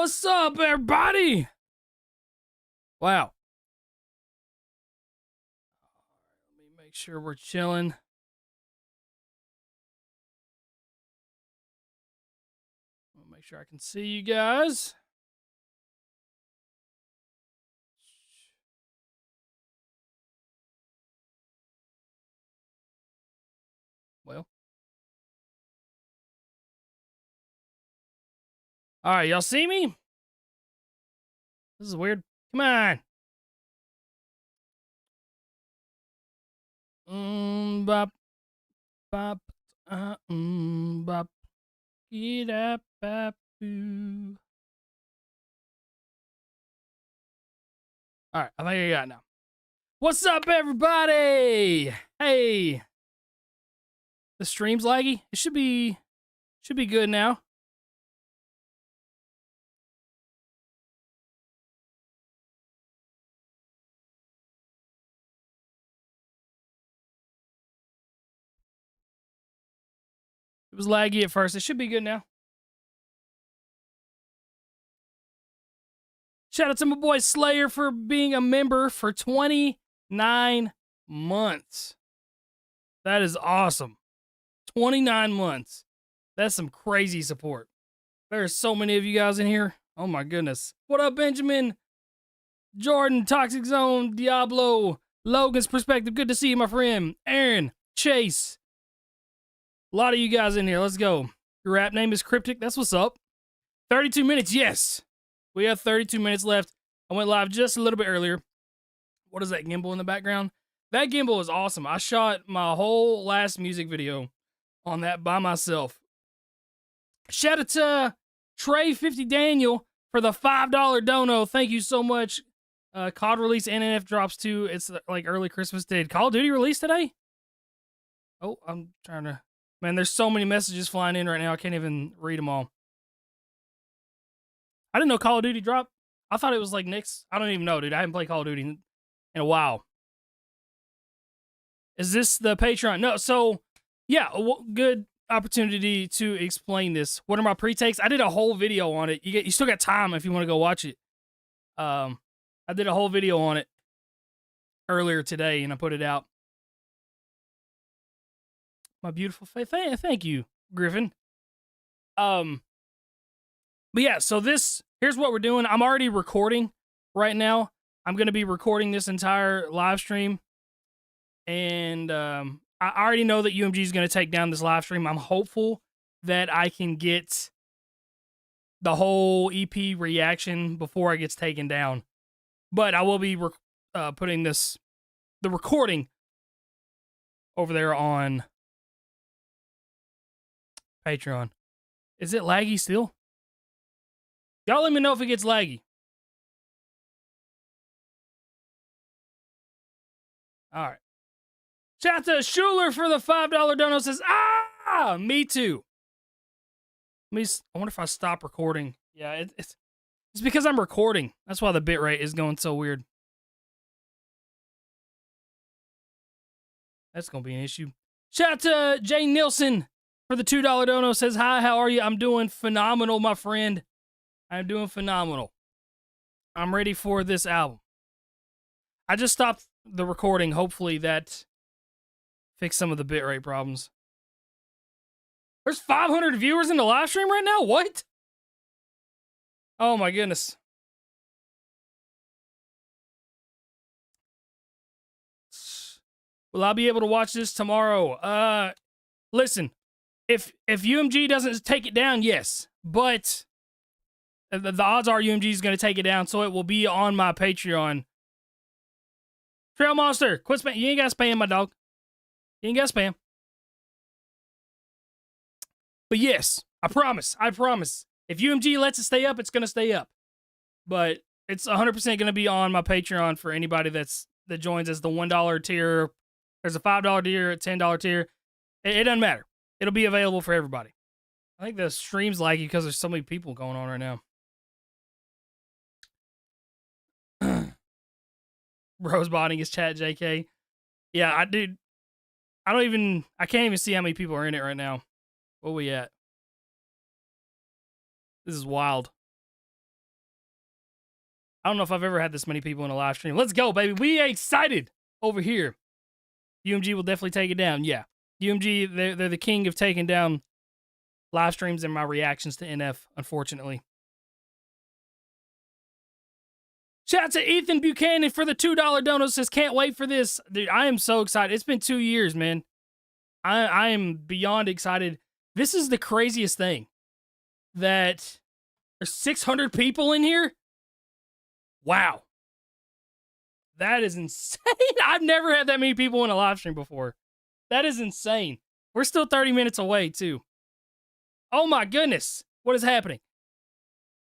What's up, everybody? Wow. Let me make sure we're chilling. I'll make sure I can see you guys. Well. All right, y'all see me? This is weird. Come on. Bop, bop, bop, get up, bop, boo. All right, I think I got it now. What's up, everybody? Hey. The stream's laggy. It should be good now. It was laggy at first. It should be good now. Shout out to my boy Slayer for being a member for 29 months. That is awesome. 29 months. That's some crazy support. There's so many of you guys in here. Oh my goodness. What up, Benjamin? Jordan, Toxic Zone, Diablo, Logan's Perspective. Good to see you, my friend. Aaron, Chase. A lot of you guys in here. Let's go. Your rap name is Cryptic. That's what's up. 32 minutes. Yes. We have 32 minutes left. I went live just a little bit earlier. What is that gimbal in the background? That gimbal is awesome. I shot my whole last music video on that by myself. Shout out to Trey50 Daniel for the $5 dono. Thank you so much. COD release and NF drops too. It's like early Christmas. Did Call of Duty release today? Oh, I'm trying to... Man, there's so many messages flying in right now. I can't even read them all. I didn't know Call of Duty dropped. I thought it was like next. I don't even know, dude. I haven't played Call of Duty in a while. Is this the Patreon? No. So, yeah, good opportunity to explain this. What are my pre-takes? I did a whole video on it. You still got time if you want to go watch it. I did a whole video on it earlier today, and I put it out. My beautiful face. Thank you, Griffin. But yeah, so here's what we're doing. I'm already recording right now. I'm going to be recording this entire live stream. And I already know that UMG is going to take down this live stream. I'm hopeful that I can get the whole EP reaction before it gets taken down. But I will be putting the recording over there on Patreon. Is it laggy still? Y'all let me know if it gets laggy. All right. Shout out to Schuler for the $5 dono. Says, me too. I wonder if I stop recording. Yeah, it's because I'm recording. That's why the bitrate is going so weird. That's going to be an issue. Shout out to Jay Nilsson for the $2 dono. Says, hi, how are you? I'm doing phenomenal, my friend. I'm doing phenomenal. I'm ready for this album. I just stopped the recording. Hopefully that fixed some of the bitrate problems. There's 500 viewers in the live stream right now? What? Oh my goodness. Will I be able to watch this tomorrow? Listen, if UMG doesn't take it down, yes. But the odds are UMG is going to take it down, so it will be on my Patreon. Trail Monster, quit spam. You ain't got to spam, my dog. You ain't got to spam. But yes, I promise. If UMG lets it stay up, it's going to stay up. But it's 100% going to be on my Patreon for anybody that joins as the $1 tier. There's a $5 tier, a $10 tier. It doesn't matter. It'll be available for everybody. I think the stream's laggy because there's so many people going on right now. Bro's botting his chat, JK. Yeah, I can't even see how many people are in it right now. Where we at? This is wild. I don't know if I've ever had this many people in a live stream. Let's go, baby. We excited over here. UMG will definitely take it down. Yeah. UMG, they're the king of taking down live streams and my reactions to NF, unfortunately. Shout out to Ethan Buchanan for the $2 dono. Says, can't wait for this. Dude, I am so excited. It's been 2 years, man. I am beyond excited. This is the craziest thing. That there's 600 people in here? Wow. That is insane. I've never had that many people in a live stream before. That is insane. We're still 30 minutes away, too. Oh my goodness. What is happening?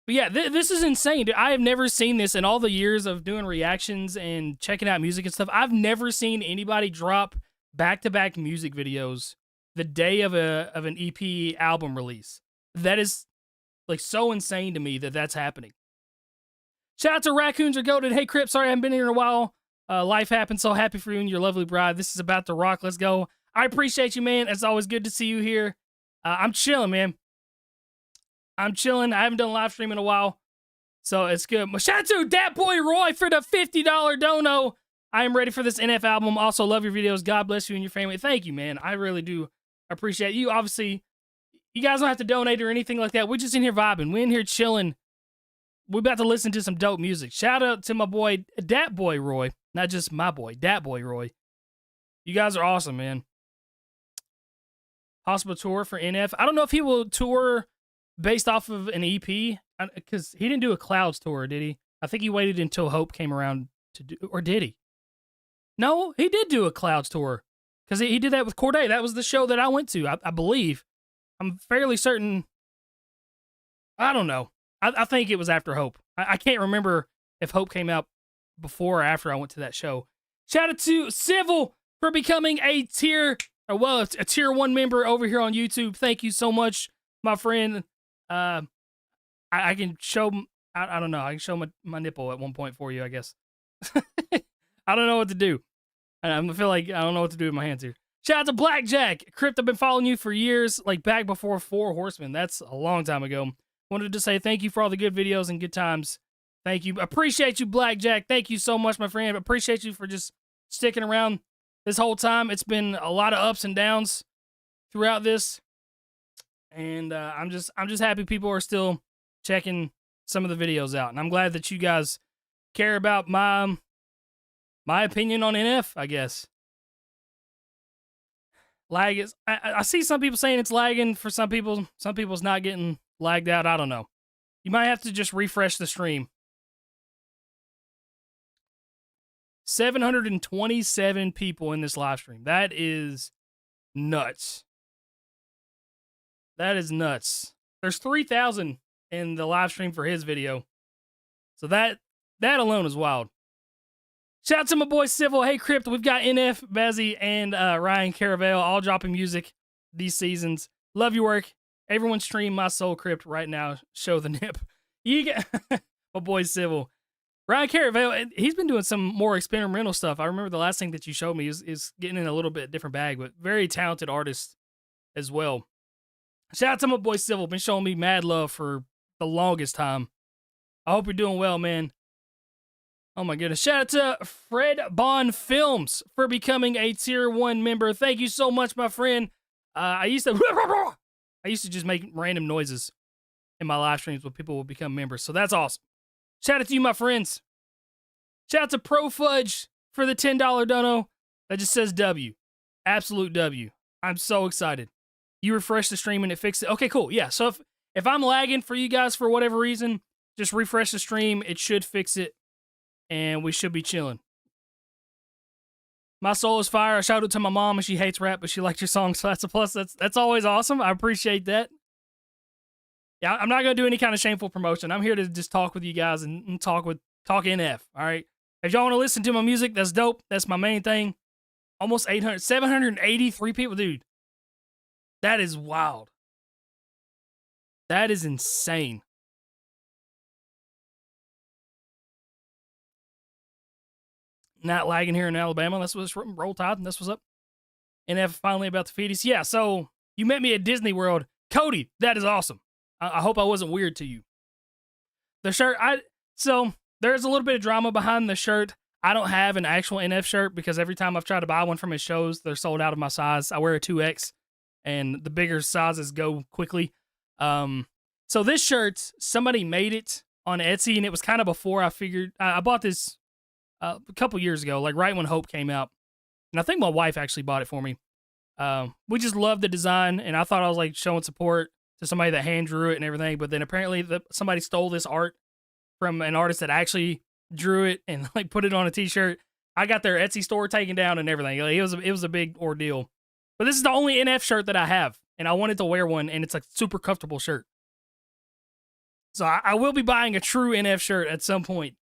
But yeah, this is insane, dude. I have never seen this in all the years of doing reactions and checking out music and stuff. I've never seen anybody drop back-to-back music videos the day of an EP album release. That is like so insane to me that that's happening. Shout out to Raccoons Are Goated. Hey, Crypt, sorry I haven't been here in a while. Life happened. So happy for you and your lovely bride. This is about to rock. Let's go. I appreciate you, man. It's always good to see you here. I'm chilling, man. I'm chilling. I haven't done a live stream in a while, so it's good. Shout out to Dat Boy Roy for the $50 dono. I am ready for this NF album. Also, love your videos. God bless you and your family. Thank you, man. I really do appreciate you. Obviously, you guys don't have to donate or anything like that. We're just in here vibing. We're in here chilling. We're about to listen to some dope music. Shout out to my boy, Dat Boy Roy. Not just my boy, Dat Boy Roy. You guys are awesome, man. Possible tour for NF. I don't know if he will tour based off of an EP, because he didn't do a Clouds tour, did he? I think he waited until Hope came around to do, or did he? No, he did do a Clouds tour, because he did that with Corday. That was the show that I went to, I believe. I'm fairly certain. I don't know. I think it was after Hope. I can't remember if Hope came out before or after I went to that show. Shout out to Civil for becoming a tier 1 member over here on YouTube. Thank you so much, my friend. I can show, I don't know, I can show my nipple at one point for you, I guess. I don't know what to do. I feel like I don't know what to do with my hands here. Shout out to Blackjack. Crypt, I've been following you for years, like back before Four Horsemen. That's a long time ago. Wanted to say thank you for all the good videos and good times. Thank you. Appreciate you, Blackjack. Thank you so much, my friend. Appreciate you for just sticking around this whole time. It's been a lot of ups and downs throughout this. And I'm just happy people are still checking some of the videos out. And I'm glad that you guys care about my opinion on NF, I guess. Lag is, I see some people saying it's lagging for some people. Some people's not getting lagged out. I don't know. You might have to just refresh the stream. 727 people in this live stream. That is nuts. That is nuts. There's 3,000 in the live stream for his video. So that alone is wild. Shout out to my boy Civil. Hey, Crypt, we've got NF, Bazzy, and Ryan Caravel all dropping music these seasons. Love your work. Everyone stream My Soul Crypt right now. Show the nip. You get my boy Civil. Ryan Caravel, he's been doing some more experimental stuff. I remember the last thing that you showed me is getting in a little bit different bag, but very talented artist as well. Shout out to my boy Civil. Been showing me mad love for the longest time. I hope you're doing well, man. Oh my goodness. Shout out to Fred Bond Films for becoming a tier 1 member. Thank you so much, my friend. I used to just make random noises in my live streams when people would become members. So that's awesome. Shout out to you, my friends. Shout out to Pro Fudge for the $10 dono. That just says W. Absolute W. I'm so excited. You refresh the stream and it fixed it. Okay, cool. Yeah, so if I'm lagging for you guys for whatever reason, just refresh the stream. It should fix it, and we should be chilling. My soul is fire. I shout out to my mom, and she hates rap, but she liked your song, so that's a plus. That's always awesome. I appreciate that. Yeah, I'm not going to do any kind of shameful promotion. I'm here to just talk with you guys and talk NF, all right? If y'all want to listen to my music, that's dope. That's my main thing. Almost 783 people, dude. That is wild. That is insane. Not lagging here in Alabama. That's what's Roll Tide, and that's what's up. NF finally about to feed us. Yeah, so you met me at Disney World. Cody, that is awesome. I hope I wasn't weird to you. The shirt, so there's a little bit of drama behind the shirt. I don't have an actual NF shirt because every time I've tried to buy one from his shows, they're sold out of my size. I wear a 2X, and the bigger sizes go quickly. So this shirt, somebody made it on Etsy, and it was kind of before I figured. I bought this a couple years ago, like right when Hope came out, and I think my wife actually bought it for me. We just loved the design, and I thought I was like showing support to somebody that hand drew it and everything. But then apparently somebody stole this art from an artist that actually drew it and like put it on a T-shirt. I got their Etsy store taken down and everything. Like, it was a big ordeal. But this is the only NF shirt that I have, and I wanted to wear one, and it's a super comfortable shirt. So I will be buying a true NF shirt at some point.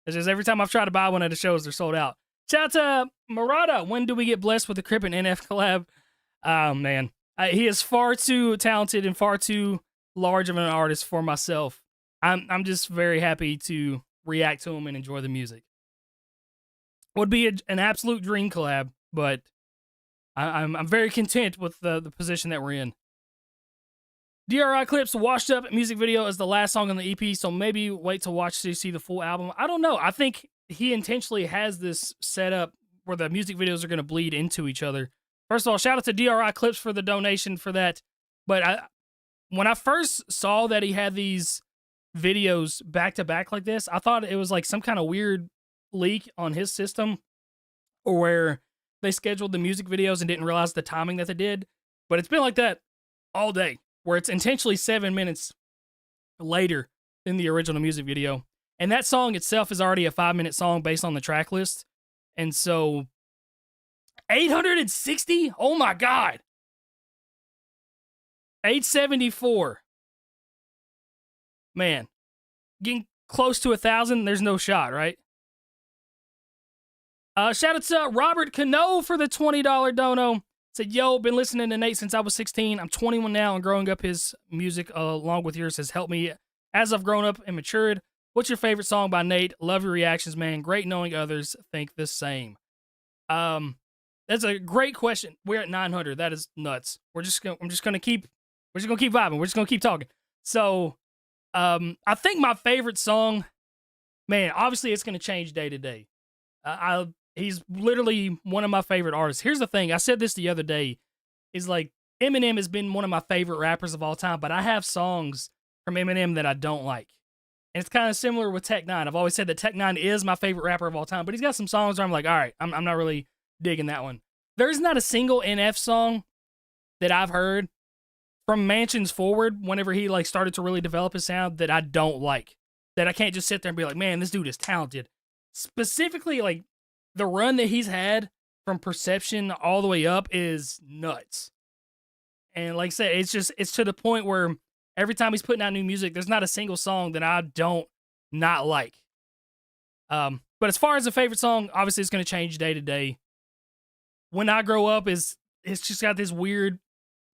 It's just every time I've tried to buy one at the shows, they're sold out. Shout out to Murata. When do we get blessed with the Crypt and NF collab? Oh, man. He is far too talented and far too large of an artist for myself. I'm just very happy to react to him and enjoy the music. Would be an absolute dream collab, but I'm very content with the position that we're in. DRI Clips washed up music video as the last song on the EP, so maybe wait to watch to see the full album. I don't know. I think he intentionally has this set up where the music videos are going to bleed into each other. First of all, shout out to DRI Clips for the donation for that. But when I first saw that he had these videos back to back like this, I thought it was like some kind of weird leak on his system, or where they scheduled the music videos and didn't realize the timing that they did. But it's been like that all day, where it's intentionally 7 minutes later than the original music video. And that song itself is already a 5-minute song based on the track list. And so 860? Oh my God. 874. Man, getting close to 1,000, there's no shot, right? Shout out to Robert Cano for the $20 dono. Said, yo, been listening to Nate since I was 16. I'm 21 now, and growing up his music along with yours has helped me as I've grown up and matured. What's your favorite song by Nate? Love your reactions, man. Great knowing others think the same. That's a great question. We're at 900. That is nuts. I'm just gonna keep vibing. We're just gonna keep talking. So, I think my favorite song, man, obviously it's gonna change day to day. He's literally one of my favorite artists. Here's the thing. I said this the other day. Is like Eminem has been one of my favorite rappers of all time, but I have songs from Eminem that I don't like. And it's kind of similar with Tech Nine. I've always said that Tech Nine is my favorite rapper of all time, but he's got some songs where I'm like, all right, I'm not really digging that one. There's not a single NF song that I've heard from Mansions forward, whenever he like started to really develop his sound, that I don't like. That I can't just sit there and be like, man, this dude is talented. Specifically, like, the run that he's had from Perception all the way up is nuts. And like I said, it's to the point where every time he's putting out new music, there's not a single song that I don't not like. But as far as a favorite song, obviously it's going to change day to day. When I Grow Up it's just got this weird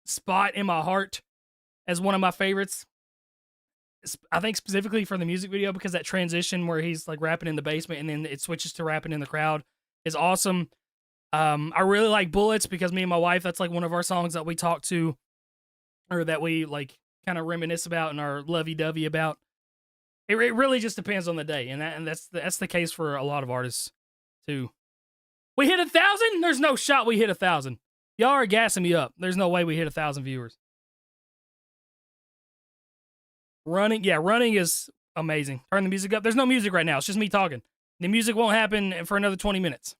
spot in my heart as one of my favorites. I think specifically for the music video, because that transition where he's like rapping in the basement and then it switches to rapping in the crowd is awesome. I really like Bullets because me and my wife, that's like one of our songs that we talk to, or that we like kind of reminisce about and are lovey-dovey about. It really just depends on the day, and that's the case for a lot of artists too. We hit 1,000? There's no shot we hit 1,000. Y'all are gassing me up. There's no way we hit 1,000 viewers. Running is amazing. Turn the music up. There's no music right now. It's just me talking. The music won't happen for another 20 minutes.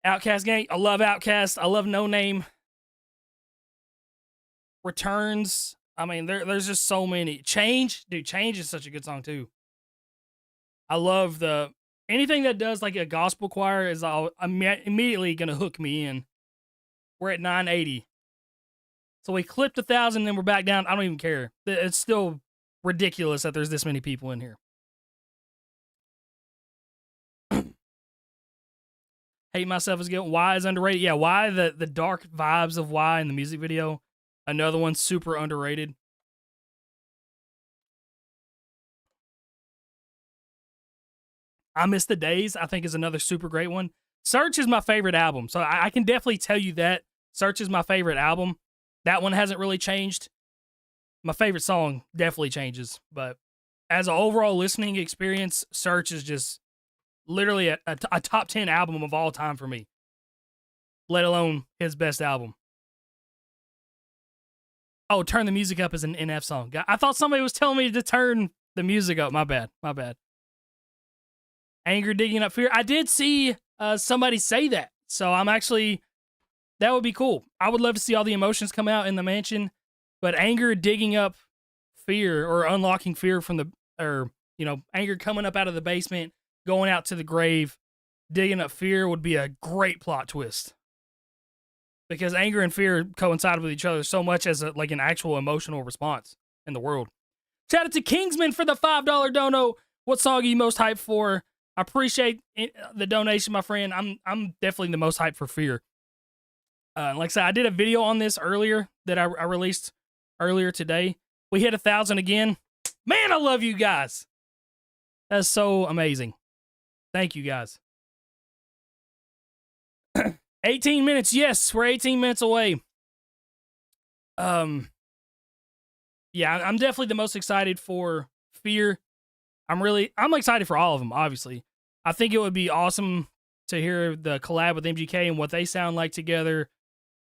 Outcast Gang. I love Outcast. I love No Name. Returns. I mean, there's just so many. Change. Dude, Change is such a good song, too. I love anything that does like a gospel choir is immediately going to hook me in. We're at 980. So we clipped 1,000, then we're back down. I don't even care. It's still ridiculous that there's this many people in here. Hate Myself is good. Why is underrated? Yeah, Why, the dark vibes of Why in the music video. Another one super underrated. I Miss the Days, I think, is another super great one. Search is my favorite album, so I can definitely tell you that. Search is my favorite album. That one hasn't really changed. My favorite song definitely changes, but as an overall listening experience, Search is just literally a top 10 album of all time for me, let alone his best album. Oh, Turn the Music Up is an NF song. I thought somebody was telling me to turn the music up. My bad. Anger, Digging Up Fear. I did see somebody say that. So I'm actually, that would be cool. I would love to see all the emotions come out in the mansion, but Anger, Digging Up Fear, or Unlocking Fear from the, or, you know, anger coming up out of the basement, going out to the grave, digging up fear would be a great plot twist. Because anger and fear coincide with each other so much as like an actual emotional response in the world. Shout out to Kingsman for the $5 dono. What song are you most hyped for? I appreciate the donation, my friend. I'm definitely the most hyped for Fear. Like I said, I did a video on this earlier that I released earlier today. We hit 1,000 again. Man, I love you guys. That's so amazing. Thank you guys. 18 minutes. Yes, we're 18 minutes away. Yeah, I'm definitely the most excited for Fear. I'm excited for all of them, obviously. I think it would be awesome to hear the collab with MGK and what they sound like together.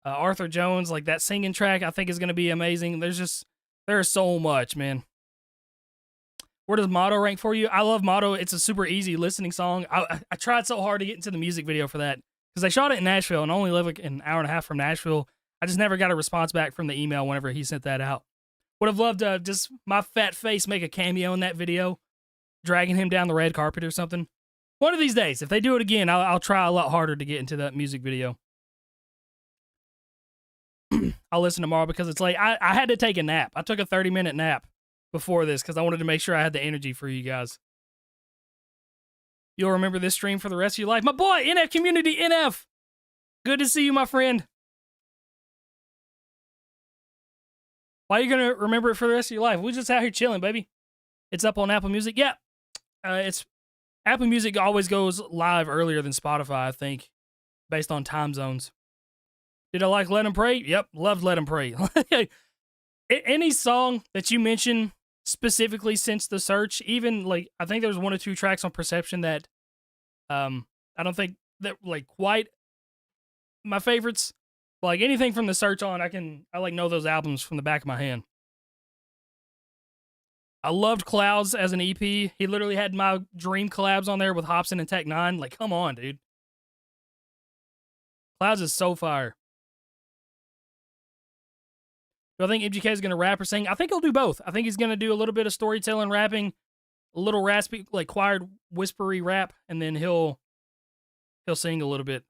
Arthur Jones, like that singing track, I think is going to be amazing. There's so much, man. Where does Motto rank for you? I love Motto. It's a super easy listening song. I tried so hard to get into the music video for that because they shot it in Nashville and only live like an hour and a half from Nashville. I just never got a response back from the email whenever he sent that out. Would have loved to just my fat face make a cameo in that video, dragging him down the red carpet or something. One of these days, if they do it again, I'll try a lot harder to get into that music video. I'll listen tomorrow because it's late. I had to take a nap. I took a 30-minute nap before this because I wanted to make sure I had the energy for you guys. You'll remember this stream for the rest of your life. My boy, NF Community, NF. Good to see you, my friend. Why are you going to remember it for the rest of your life? We're just out here chilling, baby. It's up on Apple Music. Yeah, it's Apple Music always goes live earlier than Spotify, I think, based on time zones. Did I like Let 'Em Pray? Yep, loved Let 'Em Pray. Any song that you mention specifically since the search, even like I think there was 1 or 2 tracks on Perception that I don't think that like quite my favorites. But like anything from the search on, I like know those albums from the back of my hand. I loved Clouds as an EP. He literally had my dream collabs on there with Hobson and Tech 9. Like, come on, dude. Clouds is so fire. Do I think MGK is going to rap or sing? I think he'll do both. I think he's going to do a little bit of storytelling, rapping, a little raspy, like choir, whispery rap, and then he'll sing a little bit.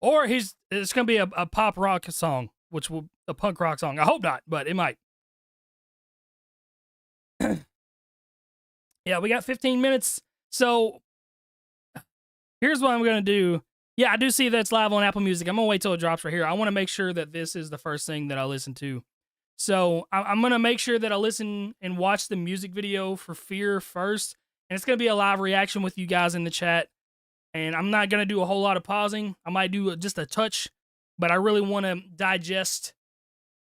Or it's going to be a pop rock song, which will a punk rock song. I hope not, but it might. Yeah, we got 15 minutes. So here's what I'm going to do. Yeah, I do see that it's live on Apple Music. I'm going to wait till it drops right here. I want to make sure that this is the first thing that I listen to. So I'm going to make sure that I listen and watch the music video for Fear first. And it's going to be a live reaction with you guys in the chat. And I'm not going to do a whole lot of pausing. I might do just a touch. But I really want to digest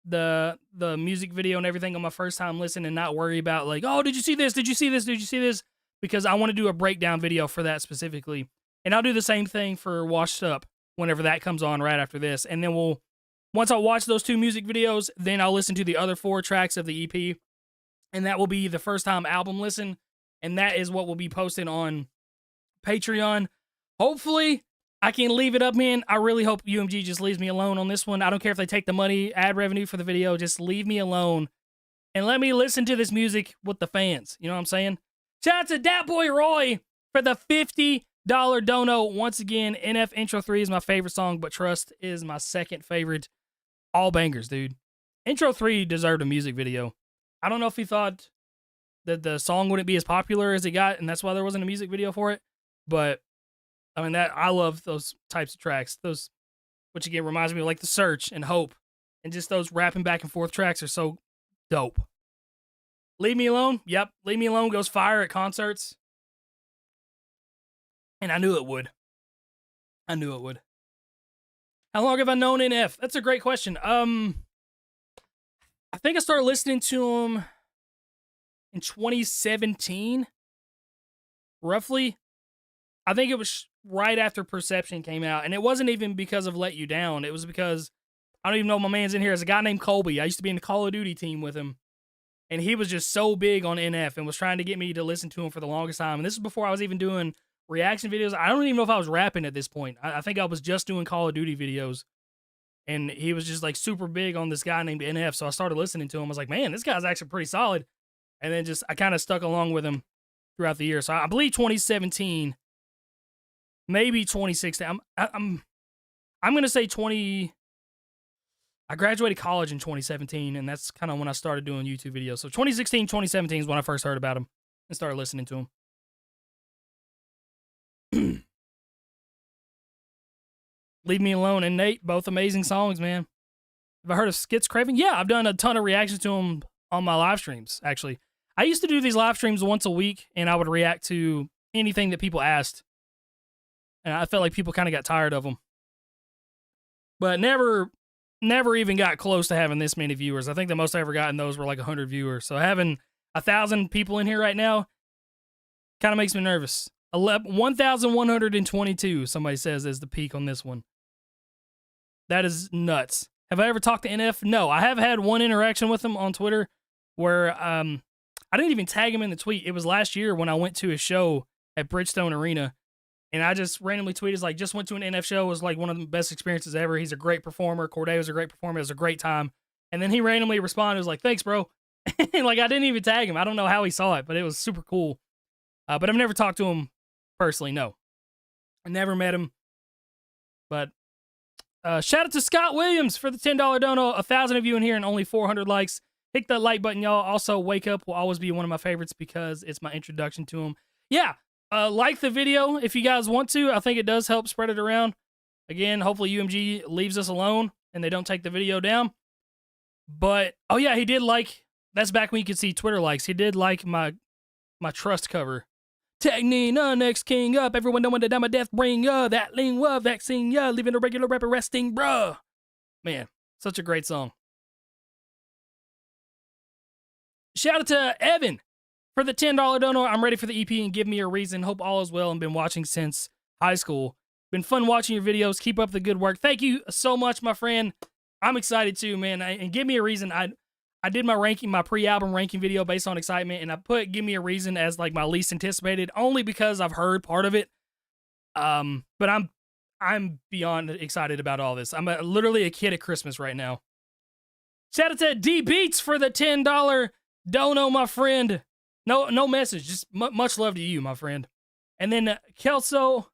the music video and everything on my first time listen and not worry about like, oh, did you see this? Did you see this? Did you see this? Because I want to do a breakdown video for that specifically. And I'll do the same thing for Washed Up whenever that comes on right after this. And then once I watch those 2 music videos, then I'll listen to the other 4 tracks of the EP. And that will be the first time album listen. And that is what will be posted on Patreon. Hopefully, I can leave it up, man. I really hope UMG just leaves me alone on this one. I don't care if they take the money, ad revenue for the video. Just leave me alone. And let me listen to this music with the fans. You know what I'm saying? Shout out to Dat Boy Roy for the $50 dono. Once again, NF Intro 3 is my favorite song, but Trust is my second favorite. All bangers, dude. Intro 3 deserved a music video. I don't know if he thought that the song wouldn't be as popular as it got, and that's why there wasn't a music video for it. But, I mean, I love those types of tracks. Those, which again reminds me of like The Search and Hope. And just those rapping back and forth tracks are so dope. Leave Me Alone? Yep. Leave Me Alone goes fire at concerts. And I knew it would. I knew it would. How long have I known NF? That's a great question. I think I started listening to him in 2017, roughly. I think it was right after Perception came out, and it wasn't even because of Let You Down. It was because, I don't even know if my man's in here. There's a guy named Colby. I used to be in the Call of Duty team with him, and he was just so big on NF and was trying to get me to listen to him for the longest time. And this is before I was even doing reaction videos. I don't even know if I was rapping at this point. I think I was just doing Call of Duty videos, and he was just like super big on this guy named NF. So I started listening to him. I was like, man, this guy's actually pretty solid. And then I kind of stuck along with him throughout the year. So I believe 2017, maybe 2016. I'm going to say 20. I graduated college in 2017, and that's kind of when I started doing YouTube videos. So 2016, 2017 is when I first heard about him and started listening to him. Leave Me Alone and Nate, both amazing songs, man. Have I heard of Skits Craving? Yeah, I've done a ton of reactions to him on my live streams, actually. I used to do these live streams once a week, and I would react to anything that people asked. And I felt like people kind of got tired of them. But never even got close to having this many viewers. I think the most I ever got in those were like 100 viewers. So having 1,000 people in here right now kind of makes me nervous. 1,122, somebody says, is the peak on this one. That is nuts. Have I ever talked to NF? No, I have had one interaction with him on Twitter where I didn't even tag him in the tweet. It was last year when I went to a show at Bridgestone Arena, and I just randomly tweeted, like, just went to an NF show. It was like one of the best experiences ever. He's a great performer. Corday was a great performer. It was a great time. And then he randomly responded, was like, thanks, bro. Like, I didn't even tag him. I don't know how he saw it, but it was super cool. But I've never talked to him personally, no. I never met him. But shout out to Scott Williams for the $10 dono. 1,000 of you in here and only 400 likes. Hit that like button, y'all. Also, Wake Up will always be one of my favorites because it's my introduction to him. Yeah, like the video if you guys want to. I think it does help spread it around. Again, hopefully UMG leaves us alone and they don't take the video down. But, oh yeah, he did like, that's back when you could see Twitter likes. He did like my Trust cover. Tag Nina, next king up. Everyone know when the dime of death bring ya. That lean love, vaccine ya. Leaving a regular rapper resting, bruh. Man, such a great song. Shout out to Evan for the $10 dono. I'm ready for the EP and Give Me a Reason. Hope all is well and been watching since high school. Been fun watching your videos. Keep up the good work. Thank you so much, my friend. I'm excited too, man. And Give Me a Reason. I did my ranking, my pre-album ranking video based on excitement, and I put Give Me a Reason as like my least anticipated, only because I've heard part of it. But I'm beyond excited about all this. I'm literally a kid at Christmas right now. Shout out to D Beats for the $10 dono, my friend. No message, just much love to you, my friend. And then Kelso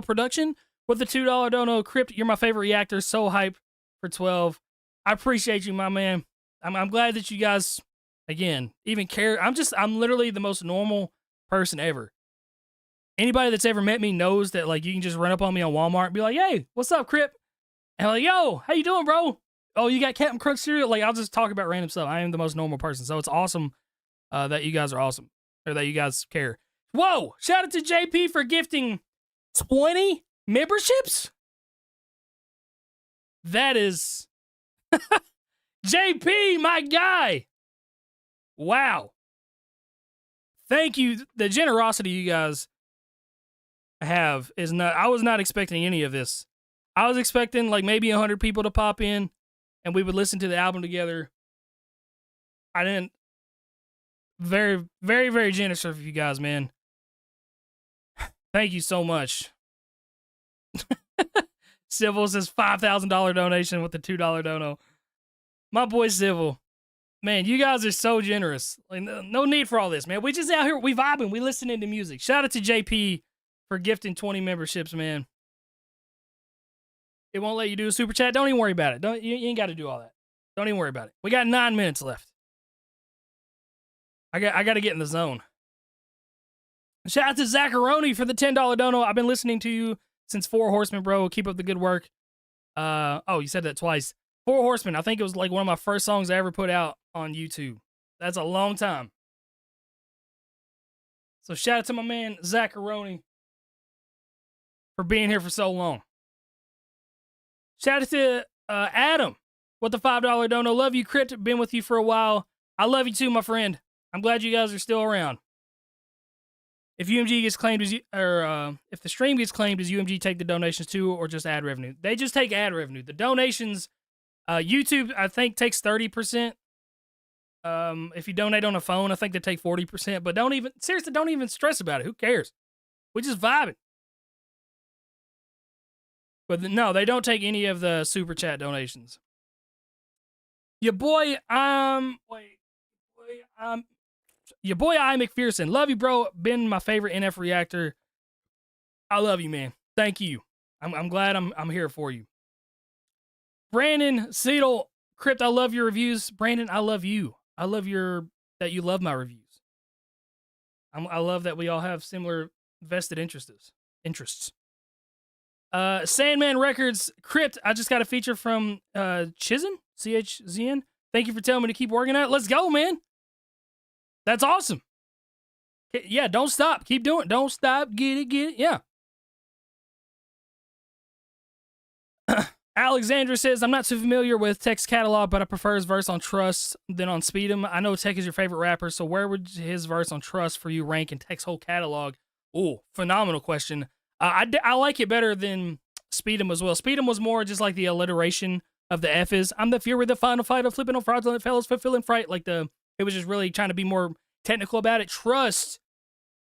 Production with the $2 dono. Crypt, you're my favorite reactor. So hype for 12. I appreciate you, my man. I'm glad that you guys, again, even care. I'm literally the most normal person ever. Anybody that's ever met me knows that, like, you can just run up on me on Walmart and be like, hey, what's up, Crypt? And I'm like, yo, how you doing, bro? Oh, you got Captain Crunch cereal? Like, I'll just talk about random stuff. I am the most normal person. So it's awesome that you guys are awesome, or that you guys care. Whoa, shout out to JP for gifting 20 memberships? That is... JP, my guy. Wow. Thank you. The generosity you guys have is not, I was not expecting any of this. I was expecting like maybe 100 people to pop in and we would listen to the album together. I didn't. Very, very, very generous of you guys, man. Thank you so much. Civil says $5,000 donation with the $2 dono. My boy Civil, man, you guys are so generous. Like, no need for all this, man. We just out here, we vibing, we listening to music. Shout out to JP for gifting 20 memberships, man. It won't let you do a super chat. Don't even worry about it. You ain't got to do all that. Don't even worry about it. We got 9 minutes left. I got to get in the zone. Shout out to Zacharoni for the $10 dono. I've been listening to you since 4 Horsemen, bro. Keep up the good work. Oh, you said that twice. 4 Horsemen, I think it was like one of my first songs I ever put out on YouTube. That's a long time. So shout out to my man, Zacharoni, for being here for so long. Shout out to Adam with the $5 dono. Love you, Crypt. Been with you for a while. I love you too, my friend. I'm glad you guys are still around. If UMG gets claimed as if the stream gets claimed, does UMG take the donations too, or just ad revenue? They just take ad revenue. The donations, YouTube I think takes 30%. If you donate on a phone, I think they take 40%. But don't even stress about it. Who cares? We're just vibing. But no, they don't take any of the super chat donations. Your boy, your boy I McPherson. Love you, bro. Been my favorite NF reactor. I love you, man. Thank you. I'm glad I'm here for you. Brandon Seedle, Crypt, I love your reviews. Brandon, I love you. I love that you love my reviews. I love that we all have similar vested interests. Sandman Records, Crypt, I just got a feature from Chizn, CHZN. Thank you for telling me to keep working on it. Let's go, man. That's awesome. Yeah, don't stop. Keep doing it. Don't stop. Get it. Yeah. Alexandra says, I'm not too familiar with Tech's catalog, but I prefer his verse on Trust than on Speed'em. I know Tech is your favorite rapper, so where would his verse on Trust for you rank in Tech's whole catalog? Ooh, phenomenal question. I like it better than Speed'em as well. Speed'em was more just like the alliteration of the F is. I'm the fury, the final fight of flipping on fraudulent fellows, fulfilling fright. It was just really trying to be more technical about it. Trust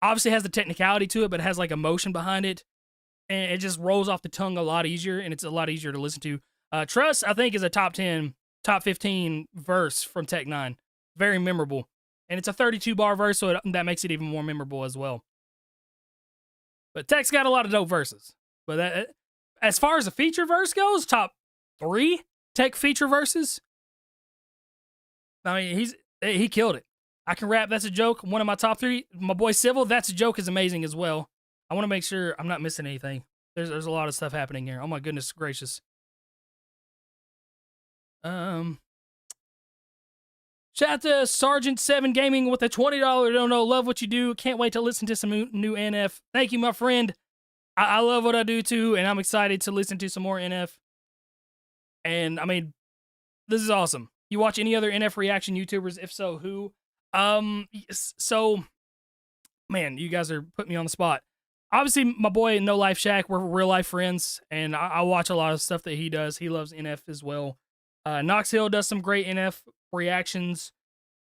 obviously has the technicality to it, but it has like emotion behind it. And it just rolls off the tongue a lot easier, and it's a lot easier to listen to. Trust, I think, is a top 10, top 15 verse from Tech 9. Very memorable. And it's a 32-bar verse, so that makes it even more memorable as well. But Tech's got a lot of dope verses. But as far as the feature verse goes, top 3 Tech feature verses. I mean, he killed it. I Can Rap, that's a joke. One of my top 3. My boy Civil, That's a Joke is amazing as well. I want to make sure I'm not missing anything. There's a lot of stuff happening here. Oh my goodness gracious. Shout out to Sergeant 7 Gaming with a $20 dono. Love what you do. Can't wait to listen to some new NF. Thank you, my friend. I love what I do too, and I'm excited to listen to some more NF. And I mean, this is awesome. You watch any other NF reaction YouTubers? If so, who? So, man, you guys are putting me on the spot. Obviously, my boy No Life Shack, we're real life friends, and I watch a lot of stuff that he does. He loves NF as well. Knox Hill does some great NF reactions.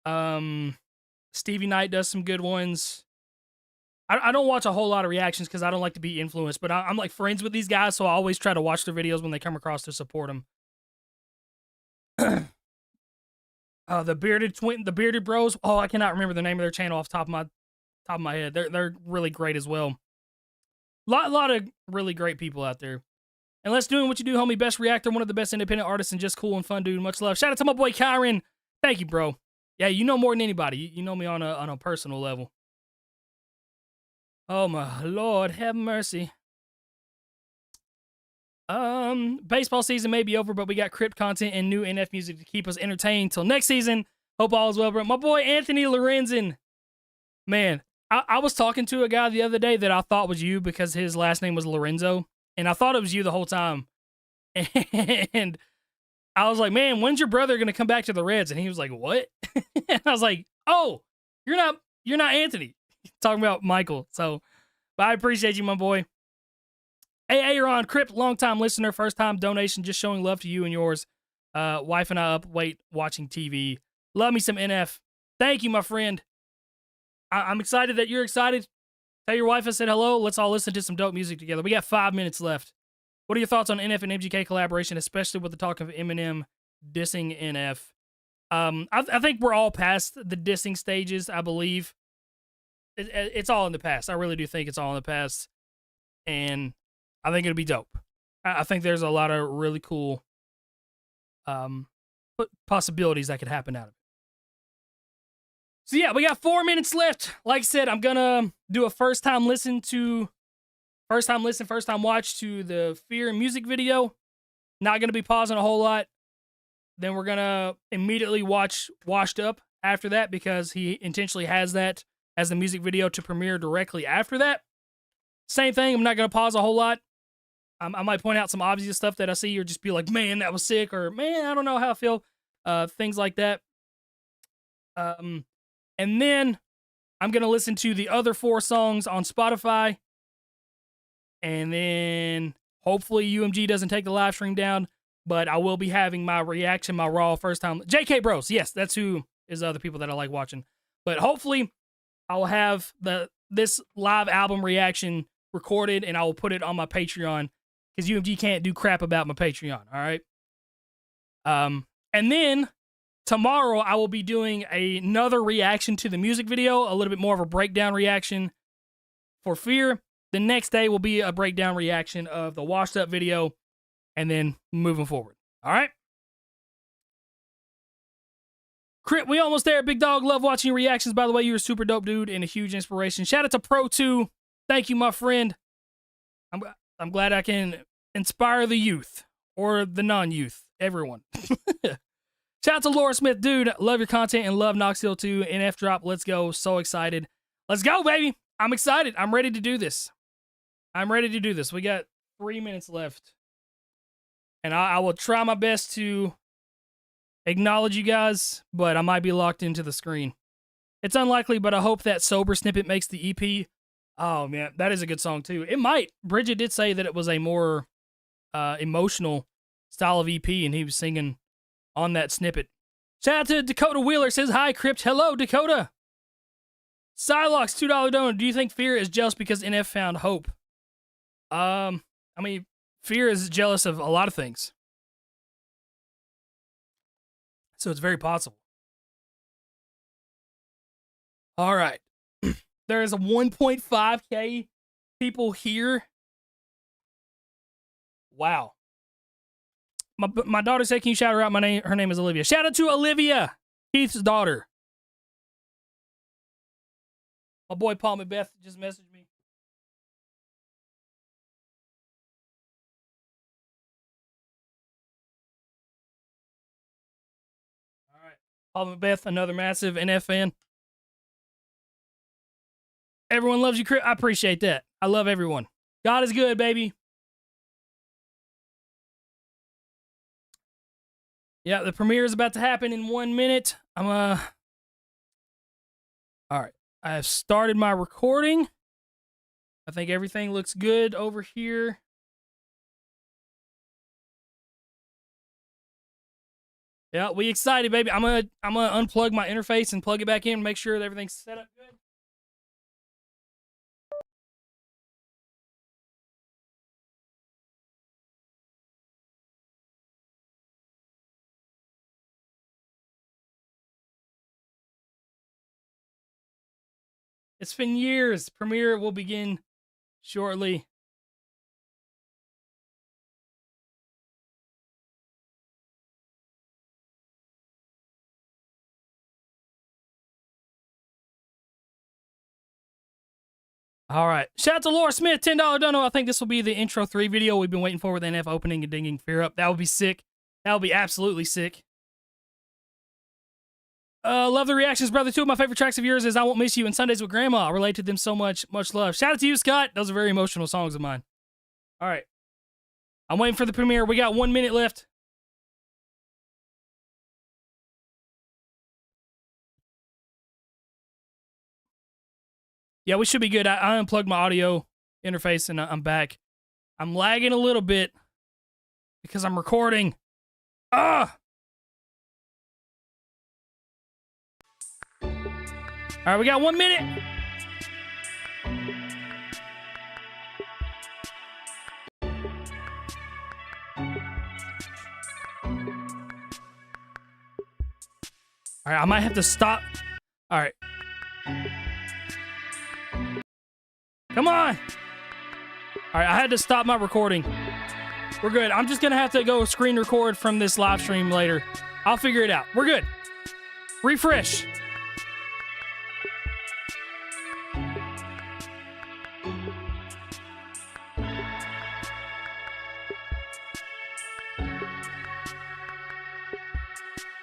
Stevie Knight does some good ones. I don't watch a whole lot of reactions because I don't like to be influenced, but I'm like friends with these guys, so I always try to watch their videos when they come across to support them. The Bearded Bros. Oh, I cannot remember the name of their channel off the top of my head. They're really great as well. Lot of really great people out there. And let's doing what you do, homie. Best reactor, one of the best independent artists, and just cool and fun dude. Much love. Shout out to my boy Kyron. Thank you, bro. Yeah, you know more than anybody. You know me on a personal level. Oh my Lord, have mercy. Baseball season may be over, but we got Crypt content and new NF music to keep us entertained till next season. Hope all is well, bro. My boy Anthony Lorenzen. Man, I was talking to a guy the other day that I thought was you because his last name was Lorenzo, and I thought it was you the whole time. And I was like, man, when's your brother gonna come back to the Reds? And he was like, what? And I was like, oh, you're not Anthony. Talking about Michael. So, but I appreciate you, my boy. Hey, Aaron, Crypt, long-time listener, first-time donation, just showing love to you and yours. Wife and I up late watching TV. Love me some NF. Thank you, my friend. I'm excited that you're excited. Tell your wife I said hello. Let's all listen to some dope music together. We got 5 minutes left. What are your thoughts on NF and MGK collaboration, especially with the talk of Eminem dissing NF? I think we're all past the dissing stages, I believe. It's all in the past. I really do think it's all in the past. And I think it'll be dope. I think there's a lot of really cool possibilities that could happen out of it. So yeah, we got 4 minutes left. Like I said, I'm gonna do a first time watch to the Fear music video. Not gonna be pausing a whole lot. Then we're gonna immediately watch Washed Up after that because he intentionally has that as the music video to premiere directly after that. Same thing, I'm not gonna pause a whole lot. I might point out some obvious stuff that I see or just be like, man, that was sick, or man, I don't know how I feel. Things like that. And then I'm going to listen to the other 4 songs on Spotify. And then hopefully UMG doesn't take the live stream down. But I will be having my reaction, my raw first time. JK Bros. Yes, that's who is the other people that I like watching. But hopefully I will have this live album reaction recorded and I will put it on my Patreon because UMG can't do crap about my Patreon. All right. And then tomorrow I will be doing another reaction to the music video, a little bit more of a breakdown reaction for Fear. The next day will be a breakdown reaction of the washed up video and then moving forward. All right. Crypt, we almost there. Big dog, love watching your reactions. By the way, you're a super dope dude and a huge inspiration. Shout out to Pro2. Thank you, my friend. I'm glad I can inspire the youth or the non-youth, everyone. Shout out to Laura Smith, dude. Love your content and love Knox Hill 2. NF drop. Let's go. So excited. Let's go, baby. I'm excited. I'm ready to do this. We got 3 minutes left. And I will try my best to acknowledge you guys, but I might be locked into the screen. It's unlikely, but I hope that Sober snippet makes the EP. Oh, man, that is a good song, too. It might. Bridget did say that it was a more emotional style of EP, and he was singing on that snippet. Shout out to Dakota Wheeler. Says, hi, Crypt. Hello, Dakota. Psylocks, $2 donor. Do you think Fear is jealous because NF found hope? I mean, Fear is jealous of a lot of things. So it's very possible. All right. There is a 1.5K people here. Wow. My daughter said, can you shout her out? Her name is Olivia. Shout out to Olivia, Keith's daughter. My boy Paul Macbeth just messaged me. All right. Paul Macbeth, another massive NF fan. Everyone loves you, Chris. I appreciate that. I love everyone. God is good, baby. Yeah, the premiere is about to happen in 1 minute. All right. I have started my recording. I think everything looks good over here. Yeah, we excited, baby. I'm gonna unplug my interface and plug it back in and make sure that everything's set up good. It's been years. Premiere will begin shortly. All right. Shout out to Laura Smith, $10 dono. I think this will be the intro 3 video we've been waiting for with NF opening and dinging Fear up. That would be sick. That would be absolutely sick. Love the reactions, brother. 2 of my favorite tracks of yours is I Won't Miss You and Sundays with Grandma. I relate to them so much. Much love. Shout out to you, Scott. Those are very emotional songs of mine. All right. I'm waiting for the premiere. We got 1 minute left. Yeah, we should be good. I unplugged my audio interface and I'm back. I'm lagging a little bit because I'm recording. Ah! All right, we got 1 minute. All right, I might have to stop. All right. Come on. All right, I had to stop my recording. We're good. I'm just going to have to go screen record from this live stream later. I'll figure it out. We're good. Refresh.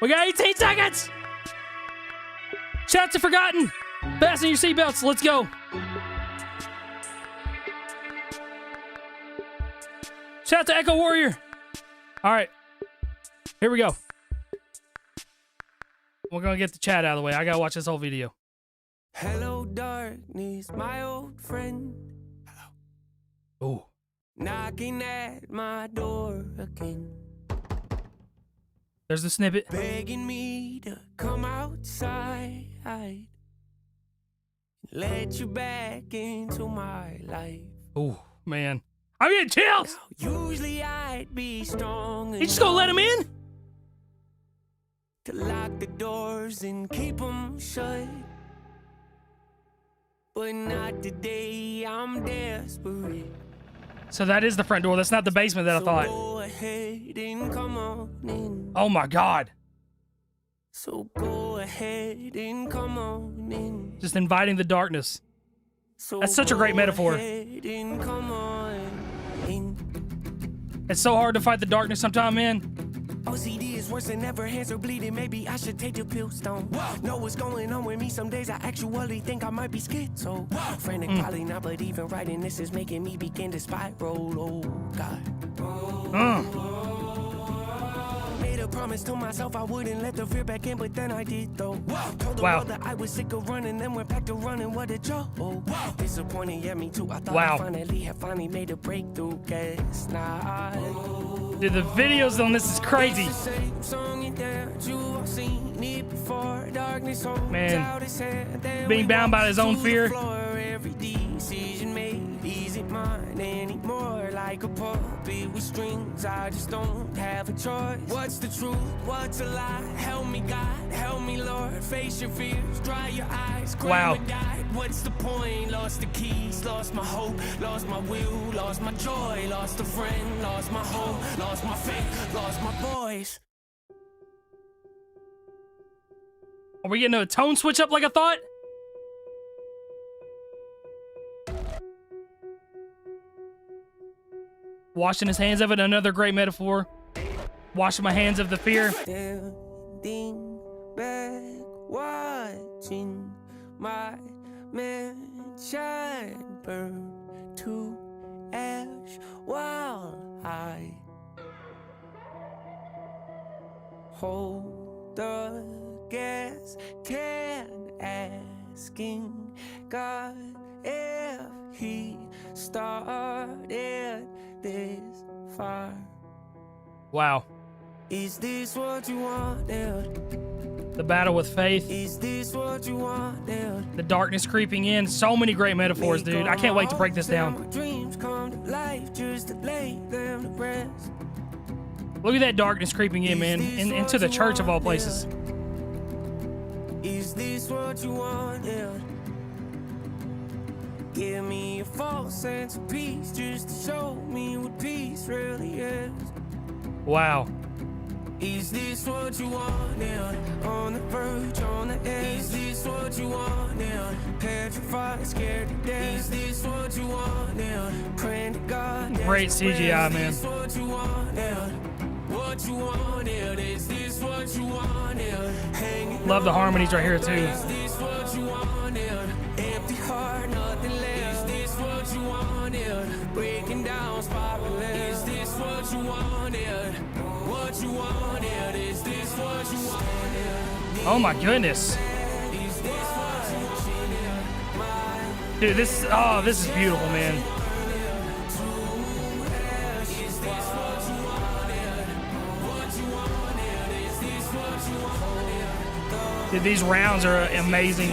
We got 18 seconds. Shots are forgotten. Fasten your seatbelts. Let's go. Shout out to Echo Warrior. All right. Here we go. We're going to get the chat out of the way. I got to watch this whole video. Hello, darkness, my old friend. Oh. Knocking at my door again. There's the snippet. Begging me to come outside. Let you back into my life. Oh, man. I'm getting chills. Usually I'd be strong. You just gonna let him in? To lock the doors and keep them shut. But not today, I'm desperate. So that is the front door. That's not the basement that I thought. Go ahead and come on in. Oh my God. So go ahead and come on in. Just inviting the darkness. So That's such a great metaphor. and come on in. It's so hard to fight the darkness sometime, man. OCD is worse than ever, hands are bleeding. Maybe I should take the pills down. Know what's going on with me. Some days I actually think I might be schizo. Frantic, probably not, but even writing this is making me begin to spiral. Oh God. Made a promise to myself I wouldn't let the fear back in, but then I did though. Told the world that I was sick of running, then went back to running. What a joke. Disappointing, yeah, me too. I thought I finally made a breakthrough. Guess not. Dude, the videos on this is crazy. Man, being bound by his own fear. Every decision made isn't mine anymore. Like a puppet with strings, I just don't have a choice. What's the truth? What's a lie? Help me, God. Help me, Lord. Face your fears. Dry your eyes. Wow. What's the point? Lost the keys. Lost my hope. Lost my will. Lost my joy. Lost a friend. Lost my hope. Lost my faith. Lost my voice. Are we getting a tone switch up like I thought? Washing his hands of it, another great metaphor. Washing my hands of the fear. Standing back, watching my mansion burn to ash while I hold the gas can, asking God if he started this fire. Wow. Is this what you wanted? The battle with faith. Is this what you wanted? The darkness creeping in. So many great metaphors, dude. I can't wait to break this down. Dreams come to life just to lay them to rest. Look at that darkness creeping in, man. Into the church of all places. Is this what you wanted? Give me a false sense of peace just to show me what peace really is. Wow. Is this what you wanted? On the verge, on the edge. Is this what you wanted? Petrified, scared to death. Is this what you wanted? Praying to God. Great CGI, man. Is this what you wanted? What you wanted? Is this what you wanted? Hanging Love the harmonies right here, too. Is this what you wanted? Empty heart, nothing left. Is this what you wanted? Breaking down, spiraling. Is this what you wanted? What you wanted? Is this what you wanted? Oh my goodness. Is this what you wanted? Dude, this is beautiful, man. Is this what you wanted? What you wanted? Is this what you wanted? Dude, these rounds are amazing.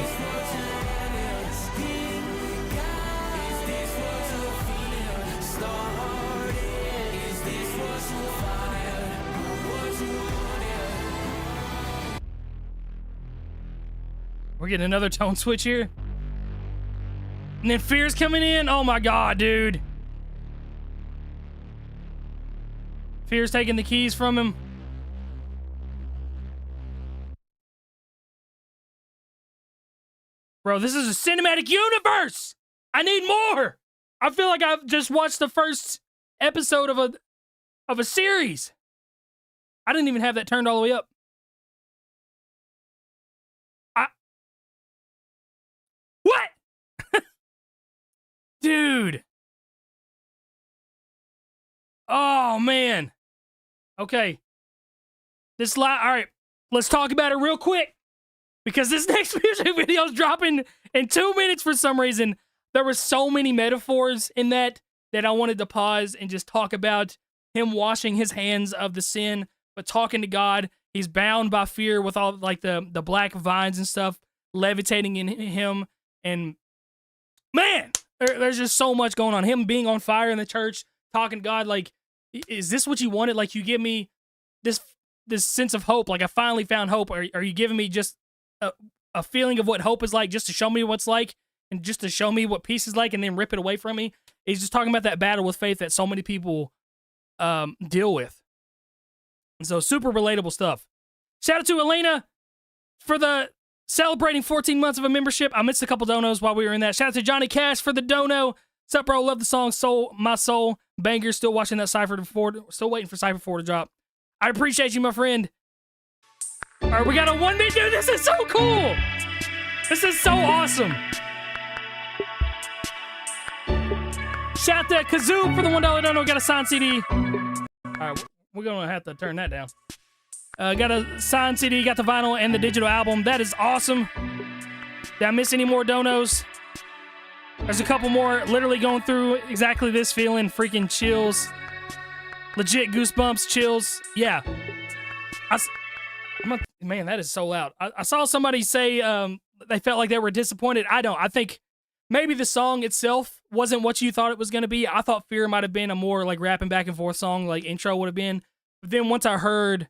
We're getting another tone switch here. And then Fear's coming in. Oh my God, dude. Fear's taking the keys from him. Bro, this is a cinematic universe. I need more. I feel like I've just watched the first episode of a series. I didn't even have that turned all the way up. What? Dude. Oh, man. Okay. All right. Let's talk about it real quick. Because this next music video is dropping In 2 minutes, for some reason, there were so many metaphors in that I wanted to pause and just talk about him washing his hands of the sin, but talking to God. He's bound by fear with all like the black vines and stuff levitating in him. And man, there's just so much going on. Him being on fire in the church, talking to God, like, is this what you wanted? Like, you give me this sense of hope. Like, I finally found hope. Are you giving me just a feeling of what hope is like, just to show me what's like, and just to show me what peace is like, and then rip it away from me? He's just talking about that battle with faith that so many people deal with. And so super relatable stuff. Shout out to Elena for the celebrating 14 months of a membership. I missed a couple donos while we were in that. Shout out to Johnny Cash for the dono. What's up, bro? Love the song Soul, My Soul. Banger. Still watching that Cypher 4. Still waiting for Cypher 4 to drop. I appreciate you, my friend. All right, we got a 1v. Dude, this is so cool. This is so awesome. Shout out to Kazoo for the $1 dono. Got a signed CD. All right, we're going to have to turn that down. Got a signed CD, got the vinyl and the digital album. That is awesome. Did I miss any more donos? There's a couple more literally going through exactly this feeling. Freaking chills. Legit goosebumps, chills. Yeah. Man, that is so loud. I saw somebody say they felt like they were disappointed. I don't. I think maybe the song itself wasn't what you thought it was going to be. I thought Fear might have been a more like rapping back and forth song, like intro would have been. But then once I heard...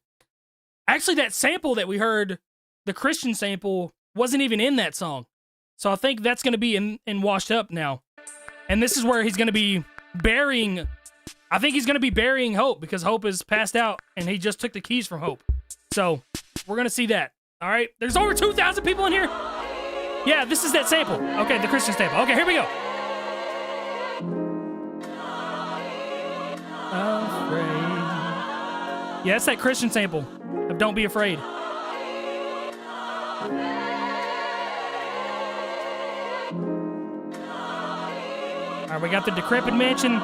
Actually, that sample that we heard, the Christian sample, wasn't even in that song. So I think that's going to be in Washed Up now. And this is where he's going to be burying... I think he's going to be burying Hope, because Hope is passed out, and he just took the keys from Hope. So we're going to see that. All right? There's over 2,000 people in here? Yeah, this is that sample. Okay, the Christian sample. Okay, here we go. Afraid. Yeah, it's that Christian sample of Don't Be Afraid. All right, we got the decrepit mansion.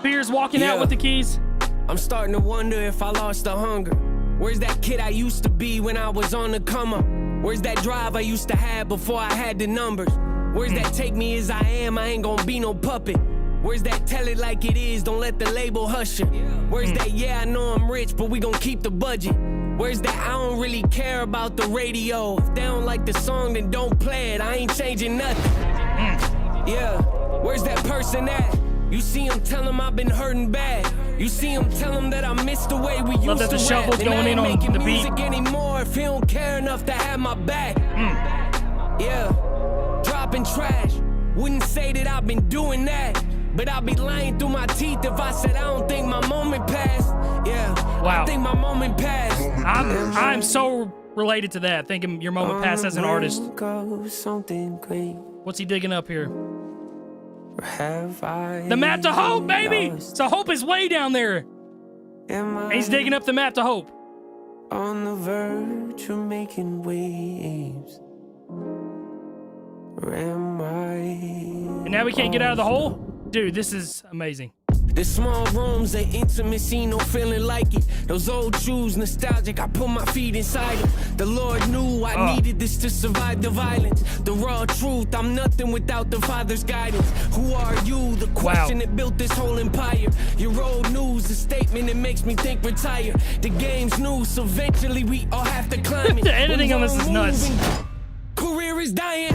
Fear's walking out with the keys. I'm starting to wonder if I lost the hunger. Where's that kid I used to be when I was on the come up? Where's that drive I used to have before I had the numbers? Where's that take me as I am, I ain't gonna be no puppet? Where's that tell it like it is, don't let the label hush it? Where's that yeah, I know I'm rich, but we gon' keep the budget? Where's that I don't really care about the radio? If they don't like the song, then don't play it, I ain't changing nothing. Yeah, where's that person at? You see him, tell him I've been hurting bad. You see him, tell him that I missed the way we used to Love that the shuffle's going in on the beat. Anymore if he don't care enough to have my back. Yeah, dropping trash. Wouldn't say that I've been doing that, but I'll be lying through my teeth if I said I don't think my moment passed. Yeah, wow. I think my moment passed. I'm so related to that, thinking your moment passed as an artist. What's he digging up here? The map to hope, baby! So hope is way down there. And he's digging up the map to hope. On the verge of making waves. Or am I? And now we can't get out of the hole? Dude, this is amazing. The small rooms of intimacy, no feeling like it. Those old shoes, nostalgic, I put my feet inside them. The Lord knew I needed this to survive the violence. The raw truth, I'm nothing without the Father's guidance. Who are you? The question that built this whole empire. Your old news, a statement that makes me think retire. The game's new, so eventually we all have to climb it. The editing on this is nuts. Career is dying.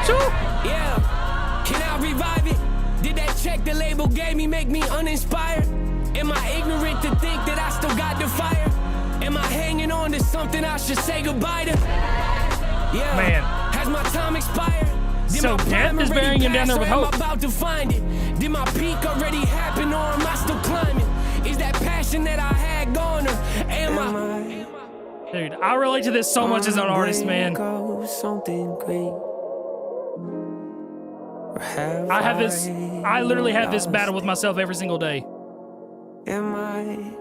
Sure. Yeah. Can I revive it? Did that check the label gave me make me uninspired? Am I ignorant to think that I still got the fire? Am I hanging on to something I should say goodbye to? Yeah. Man. Has my time expired? Did so death is burying him down there with hope. Am I about to find it? Did my peak already happen, or am I still climbing? Is that passion that I had gone, or am I? Dude, I relate to this so much as an artist, man. Something great. I literally have this battle with myself every single day. Am I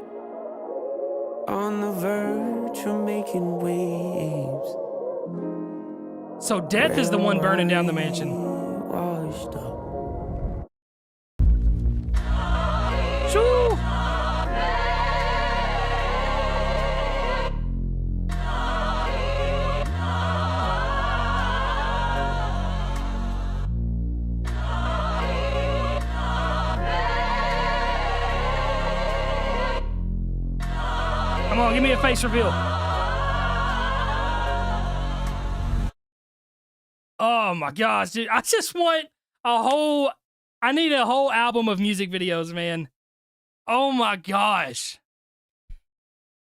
on the verge of making waves? So death is the one burning down the mansion. Washed up. Shoo! give me a face reveal. Oh my gosh, dude. I just want I need a whole album of music videos, man. Oh my gosh.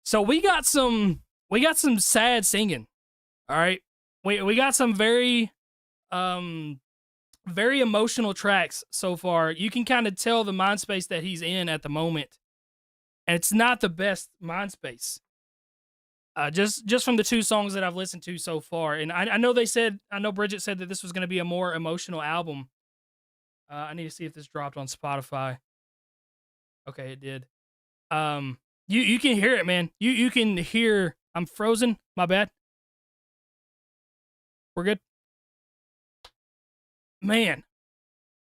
So we got some sad singing. All right. We got some very emotional tracks so far. You can kind of tell the mind space that he's in at the moment. And it's not the best mind space. Just from the 2 songs that I've listened to so far. And I know Bridget said that this was going to be a more emotional album. I need to see if this dropped on Spotify. Okay, it did. You can hear it, man. You can hear. I'm frozen. My bad. We're good. Man.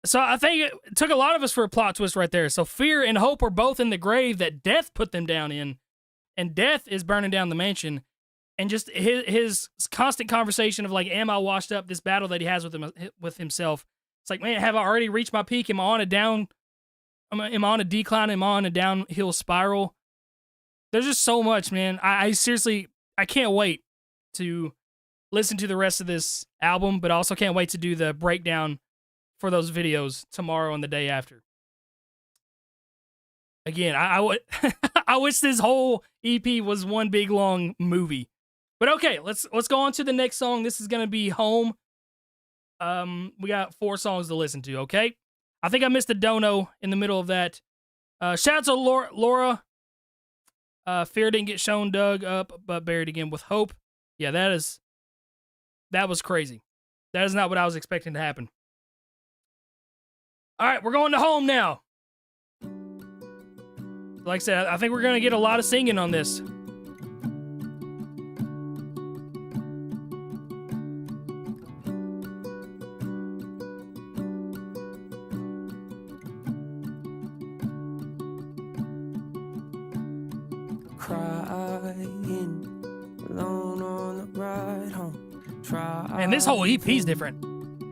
So I think it took a lot of us for a plot twist right there. So fear and hope were both in the grave that death put them down in. And death is burning down the mansion. And just his constant conversation of like, am I washed up? This battle that he has with himself. It's like, man, have I already reached my peak? Am I on a decline? Am I on a downhill spiral? There's just so much, man. I seriously, I can't wait to listen to the rest of this album, but I also can't wait to do the breakdown for those videos tomorrow and the day after. Again, I would I wish this whole EP was one big long movie. But okay, let's go on to the next song. This is gonna be Home. We got 4 songs to listen to, okay? I think I missed a dono in the middle of that. Shout out to Laura. Fear didn't get shown dug up, but buried again with hope. Yeah, that was crazy. That is not what I was expecting to happen. All right, we're going to Home now. Like I said, I think we're going to get a lot of singing on this. Man, this whole EP is different.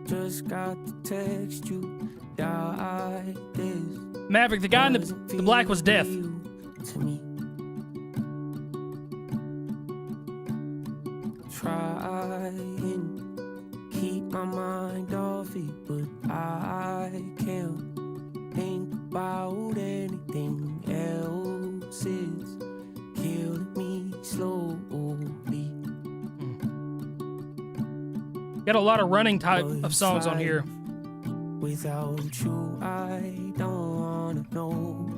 Just got the text you died this. Maverick, the guy in the black was Death. To me. Try and keep my mind off it, but I can't think about anything else. It's killing me slowly. Got a lot of running type of songs on here. Without you, I don't wanna know.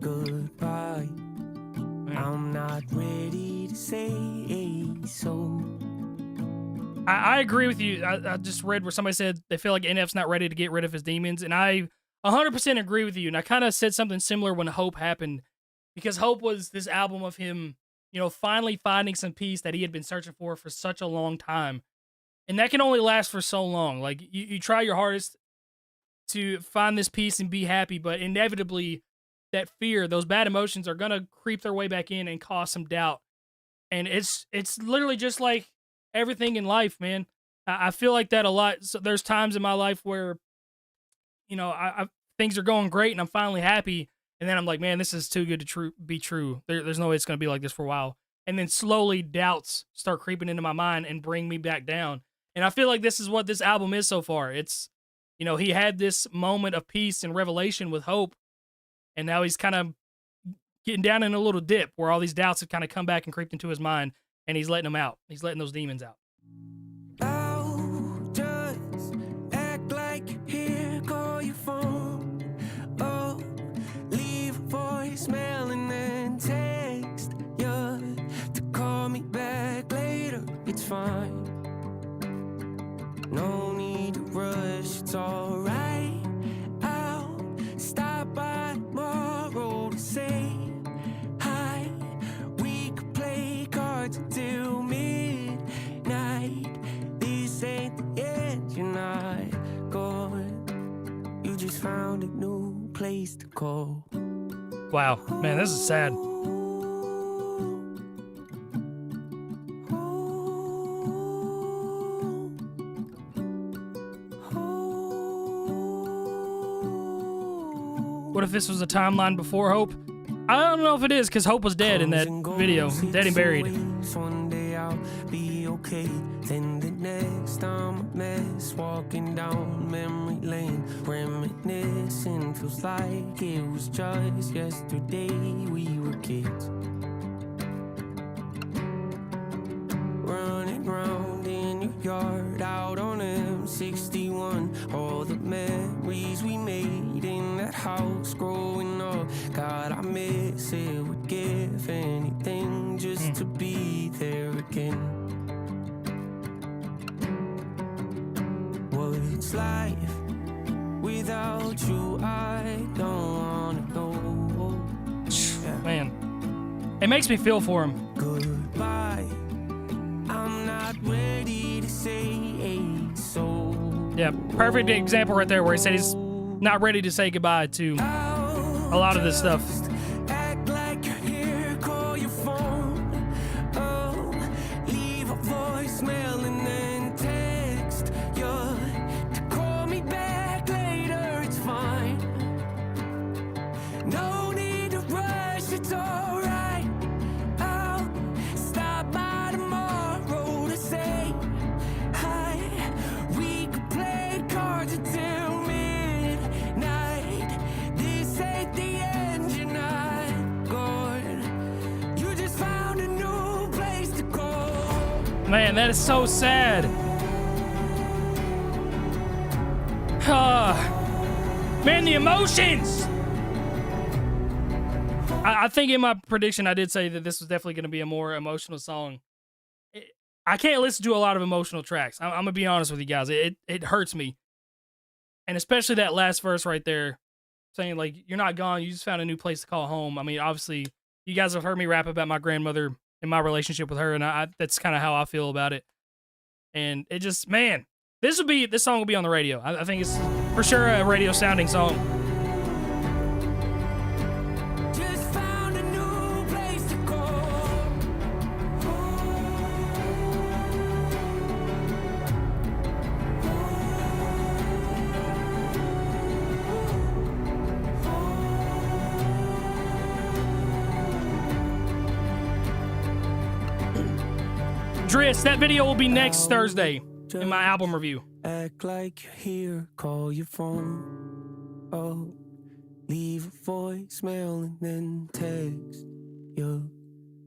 Goodbye. I'm not ready to say so. I agree with you. I just read where somebody said they feel like NF's not ready to get rid of his demons, and I 100% agree with you. And I kind of said something similar when Hope happened, because Hope was this album of him, finally finding some peace that he had been searching for such a long time. And that can only last for so long. Like, you try your hardest to find this peace and be happy, but inevitably that fear, those bad emotions are going to creep their way back in and cause some doubt. And it's literally just like everything in life, man. I feel like that a lot. So there's times in my life where, things are going great and I'm finally happy. And then I'm like, man, this is too good to be true. There's no way it's going to be like this for a while. And then slowly doubts start creeping into my mind and bring me back down. And I feel like this is what this album is so far. It's, he had this moment of peace and revelation with Hope. And now he's kind of getting down in a little dip where all these doubts have kind of come back and creeped into his mind. And he's letting them out. He's letting those demons out. Oh, just act like you're here, call your phone. Oh, leave a voicemail and then text you to call me back later. It's fine. No need to rush, it's alright. I'll stop by tomorrow to say hi. We could play cards until midnight. This ain't the end, you're not gone. You just found a new place to call. Wow, man, this is sad. What if this was a timeline before Hope? I don't know if it is, because Hope was dead in that video. Dead and buried. One day I'll be okay. Then the next time I mess, walking down memory lane, reminiscing, feels like it was just yesterday we were kids. Running round in your yard, out on M61. All the memories we made in that house growing up. God, I miss it, would give anything just to be there again. What's life without you? I don't wanna know. Man, it makes me feel for him. Goodbye. I'm not ready to say so. Yeah, perfect example right there where he said he's not ready to say goodbye to a lot of this stuff. Act like you're here, call your phone. Oh, leave a voicemail and then text you to call me back later. It's fine. No need to rush, it's alright. I'll stop by tomorrow to say hi. We could play cards until midnight. This ain't the end, you're not gone. You just found a new place to go. Man, that is so sad. Man, the emotions. I think in my prediction, I did say that this was definitely going to be a more emotional song. I can't listen to a lot of emotional tracks. I'm going to be honest with you guys. It hurts me. And especially that last verse right there, saying, like, you're not gone. You just found a new place to call home. I mean, obviously, you guys have heard me rap about my grandmother and my relationship with her, and that's kind of how I feel about it. And it just, man, this song will be on the radio. I think it's for sure a radio sounding song. Just found a new place to go. Driss, that video will be next Thursday in my album review. Act like you're here, call your phone. Oh, leave a voicemail and then text you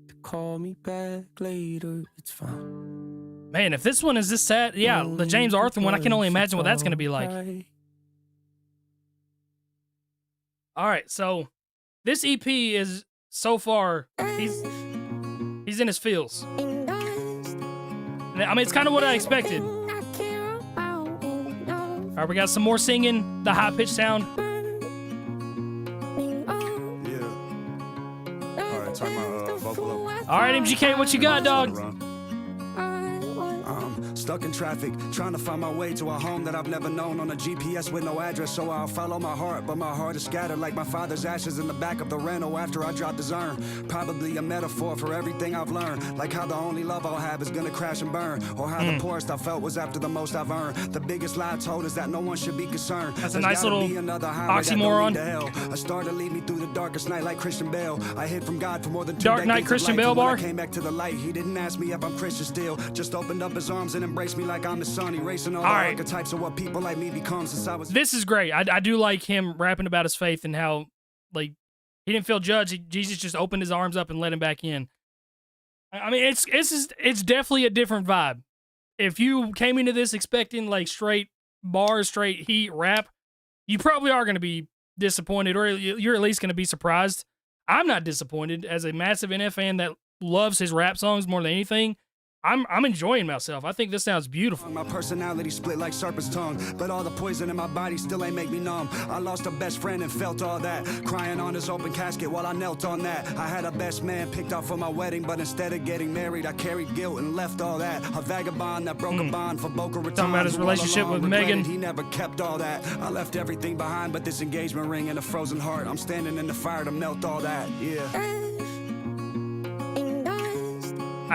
to call me back later. It's fine. Man, if this one is this sad, yeah, the James Arthur one, I can only imagine what that's going to be like. All right, so this EP is so far, he's in his feels. I mean, it's kind of what I expected. All right, we got some more singing, the high-pitched sound. Yeah. All right, talking about vocal up. All right, MGK, what you got, dog? Stuck in traffic, trying to find my way to a home that I've never known on a GPS with no address, so I'll follow my heart, but my heart is scattered like my father's ashes in the back of the rental after I dropped his urn. Probably a metaphor for everything I've learned, like how the only love I'll have is gonna crash and burn, or how the poorest I felt was after the most I've earned. The biggest lie I told is that no one should be concerned. That's a nice little oxymoron. A star to lead me through the darkest night like Christian Bale. I hid from God for more than 2 Dark decades Knight of Christian life, Bale and when bar? I came back to the light, he didn't ask me if I'm Christian still, just opened up his arms and embraced me like I'm his son, erasing all the archetypes of what people like me become since I was. This is great. I do like him rapping about his faith and how, like, he didn't feel judged. Jesus just opened his arms up and let him back in. I mean, it's definitely a different vibe. If you came into this expecting like straight bars, straight heat rap, you probably are going to be disappointed, or you're at least going to be surprised. I'm not disappointed. As a massive NF fan that loves his rap songs more than anything, I'm enjoying myself. I think this sounds beautiful. My personality split like serpent's tongue, but all the poison in my body still ain't make me numb. I lost a best friend and felt all that, crying on his open casket while I knelt on that. I had a best man picked out for my wedding, but instead of getting married, I carried guilt and left all that. A vagabond that broke a bond for Boca Raton. Talking about his relationship with Megan. He never kept all that. I left everything behind, but this engagement ring and a frozen heart. I'm standing in the fire to melt all that. Yeah.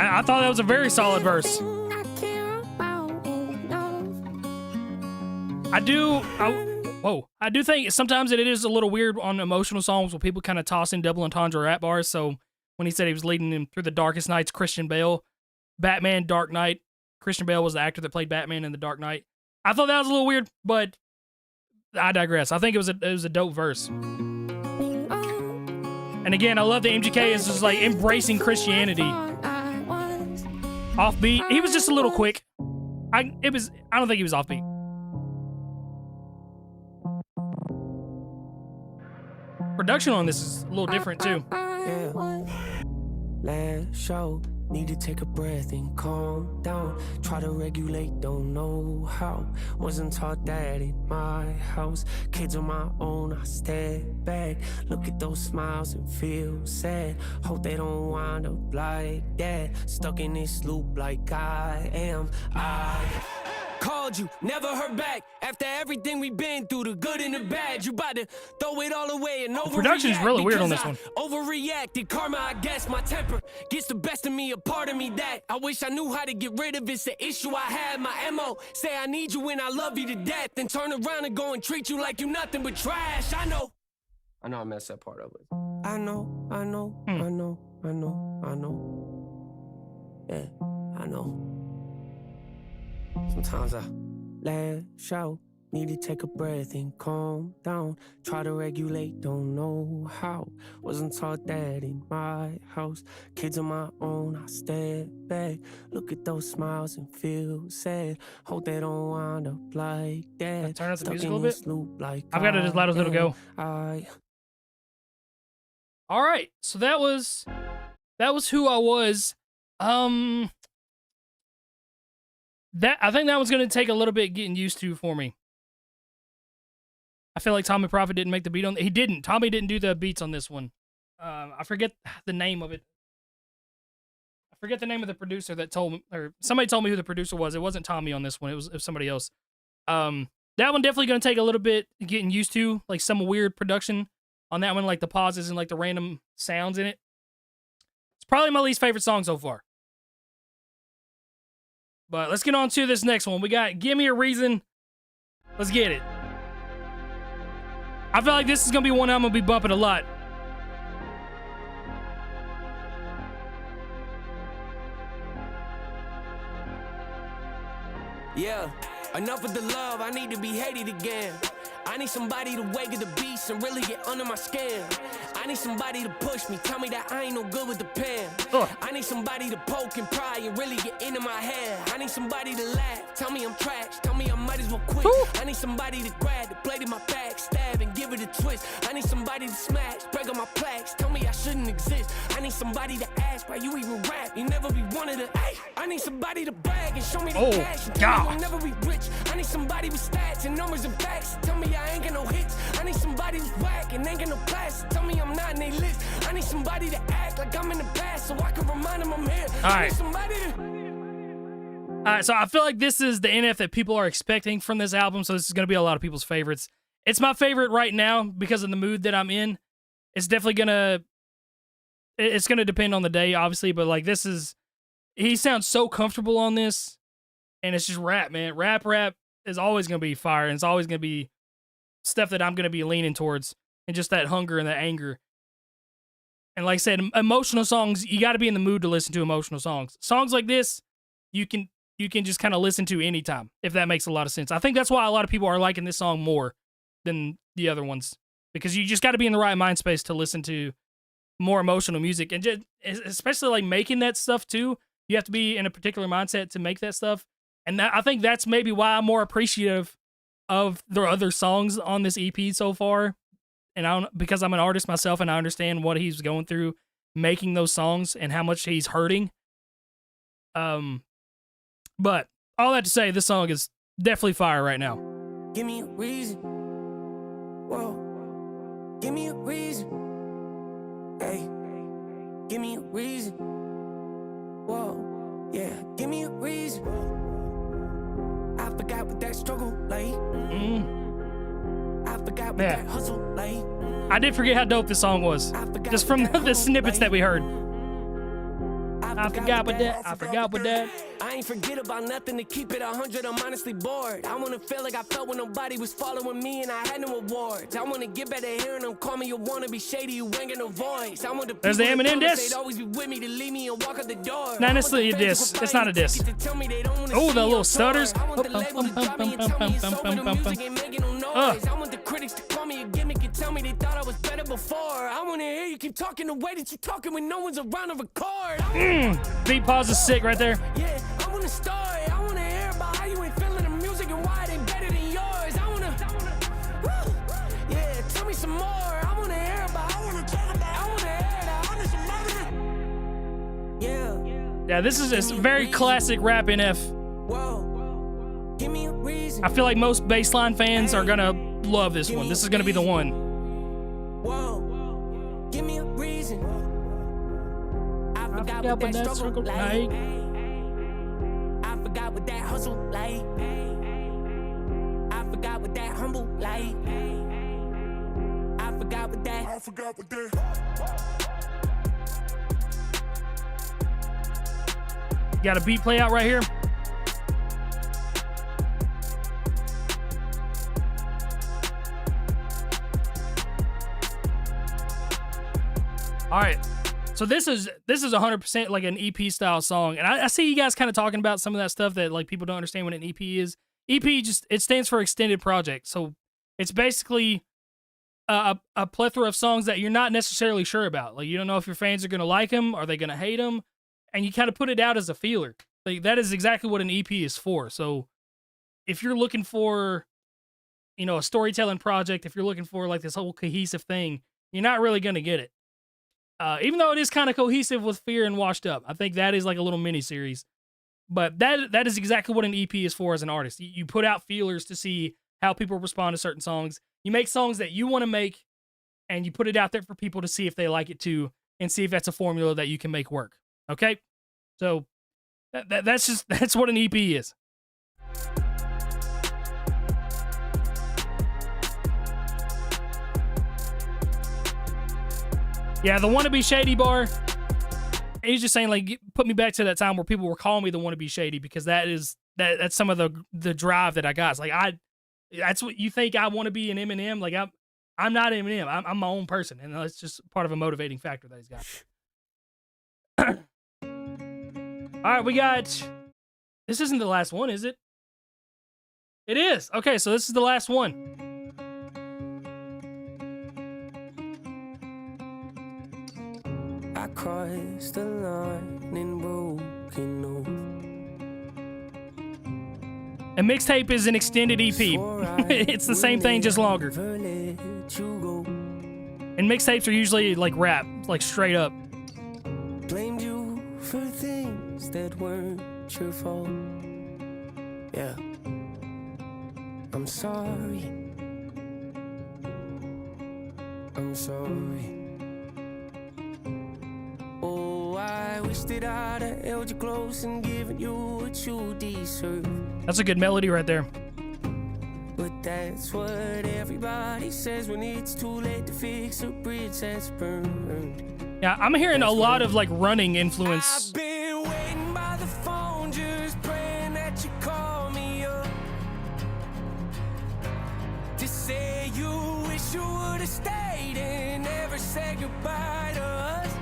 I thought that was a very solid verse. Whoa. I do think sometimes it is a little weird on emotional songs when people kind of toss in double entendre rap bars. So when he said he was leading him through the darkest nights, Christian Bale, Batman, Dark Knight. Christian Bale was the actor that played Batman in The Dark Knight. I thought that was a little weird, but I digress. I think it was a dope verse. And again, I love that MGK is just like embracing Christianity. Offbeat. He was just a little quick. I don't think he was offbeat. Production on this is a little different too. Yeah. Last show, need to take a breath and calm down. Try to regulate, don't know how. Wasn't taught that in my house. Kids on my own, I step back. Look at those smiles and feel sad. Hope they don't wind up like that. Stuck in this loop like I am. I called you, never heard back. After everything we've been through, the good and the bad, you bout to throw it all away and overreact. Production's really weird on this one. Overreacted, karma, I guess. My temper gets the best of me, a part of me that I wish I knew how to get rid of. It's an issue I had. My MO say I need you and I love you to death, then turn around and go and treat you like you nothing but trash. I know I messed that part of it. I know. Yeah, I know. Sometimes I lash out, need to take a breath and calm down. Try to regulate, don't know how. Wasn't taught that in my house. Kids on my own, I step back. Look at those smiles and feel sad. Hope they don't wind up like that. Turn up the Stuck music a in little this bit. loop like I've got it as loud as it'll go. All right, so that was Who I Was. I think that was going to take a little bit getting used to for me. I feel like Tommy Prophet didn't make the beat on. He didn't. Tommy didn't do the beats on this one. I forget the name of it. I forget the name of the producer that told me, or somebody told me who the producer was. It wasn't Tommy on this one. It was somebody else. That one definitely going to take a little bit getting used to, like some weird production on that one, like the pauses and like the random sounds in it. It's probably my least favorite song so far. But let's get on to this next one. We got Give Me a Reason. Let's get it. I feel like this is going to be one I'm going to be bumping a lot. Yeah, enough of the love, I need to be hated again. I need somebody to wake at the beast and really get under my skin. I need somebody to push me, tell me that I ain't no good with the pen. I need somebody to poke and pry and really get into my head. I need somebody to laugh, tell me I'm trash, tell me I might as well quit. I need somebody to grab the blade in my back, stab and give it a twist. I need somebody to smash, break on my plaques, tell me I shouldn't exist. I need somebody to ask why you even rap, you never be one of the. I need somebody to brag and show me the cash, and tell me you'll never be rich. I need somebody with stats and numbers and facts, tell me I ain't got no hits. I need somebody who's whack and ain't got no class, tell me I'm not in they list. I need somebody to act like I'm in the past so I can remind them I'm here. I need somebody to. All right, so I feel like this is the NF that people are expecting from this album, so this is going to be a lot of people's favorites. It's my favorite right now because of the mood that I'm in. It's definitely going to... It's going to depend on the day, obviously, but like this is... He sounds so comfortable on this, and it's just rap, man. Rap is always going to be fire, and it's always going to be stuff that I'm going to be leaning towards, and just that hunger and that anger. And like I said, emotional songs, you got to be in the mood to listen to emotional songs. Songs like this, you can just kind of listen to anytime, if that makes a lot of sense. I think that's why a lot of people are liking this song more than the other ones, because you just got to be in the right mind space to listen to more emotional music, and just, especially like making that stuff too. You have to be in a particular mindset to make that stuff, and I think that's maybe why I'm more appreciative of the other songs on this EP so far. And because I'm an artist myself, and I understand what he's going through making those songs and how much he's hurting. But all that to say, this song is definitely fire right now. Give me a reason. Whoa. Give me a reason. Hey. Give me a reason. Whoa. Yeah. Give me a reason. I forgot what that struggle like. I forgot what that hustle like. I did forget how dope this song was, just from the snippets that we heard. I I forgot what that. I forgot what that. I ain't forget about nothing to keep it 100. I'm honestly bored. I wanna feel like I felt when nobody was following me and I had no awards. I wanna get better hearing them call me. You wanna be shady, you ain't got no voice. I want the There's the Eminem diss. always be with me to leave me and walk out the door. Not necessarily a diss. It's not a diss. Oh, the little stutters. I want the critics to call me a gimmick and tell me they thought I was better before. I wanna hear you keep talking the way that you talking when no one's around to record. Beat pause is sick right there. Yeah, I want a story. I want to hear about how you ain't feeling the music and why it ain't better than yours. I want to, yeah, tell me some more. I want to hear about, I want to hear that. I want some more. Yeah. Yeah, this is a very classic rap NF. Whoa, give me a reason. I feel like most baseline fans are gonna love this one. This is gonna be the one. Whoa, give me a reason. I forgot Yeah, what but that that's struggle like. I forgot what that hustle like. I forgot what that humble like. I forgot what that. I forgot what that. Got a beat play out right here. All right. So this is 100% like an EP style song, and I see you guys kind of talking about some of that stuff that like people don't understand what an EP is. EP it stands for extended project, so it's basically a plethora of songs that you're not necessarily sure about. Like you don't know if your fans are gonna like them, are they gonna hate them, and you kind of put it out as a feeler. Like that is exactly what an EP is for. So if you're looking for, a storytelling project, if you're looking for like this whole cohesive thing, you're not really gonna get it. Even though it is kind of cohesive with Fear and Washed Up. I think that is like a little mini series. But that is exactly what an EP is for as an artist. You put out feelers to see how people respond to certain songs. You make songs that you want to make, and you put it out there for people to see if they like it too, and see if that's a formula that you can make work. Okay? So that's what an EP is. Yeah, the Wanna Be Shady bar, he's just saying, like, put me back to that time where people were calling me the Wanna Be Shady, because that's some of the drive that I got. It's like, that's what you think I want to be an Eminem? Like, I'm not Eminem. I'm my own person, and that's just part of a motivating factor that he's got. All right, we got, this isn't the last one, is it? It is. Okay, so this is the last one. I crossed the line and broken oath. A mixtape is an extended EP. It's the same thing, just longer. And mixtapes are usually like rap, like straight up. Blamed you for things that weren't your fault. Yeah. I'm sorry. I'm sorry. Oh, I wish that I'd have held you close and given you what you deserve. That's a good melody right there. But that's what everybody says when it's too late to fix a bridge that's burned. Yeah, I'm hearing a lot of like running influence. I've been waiting by the phone, just praying that you call me up to say you wish you would have stayed and never said goodbye to us.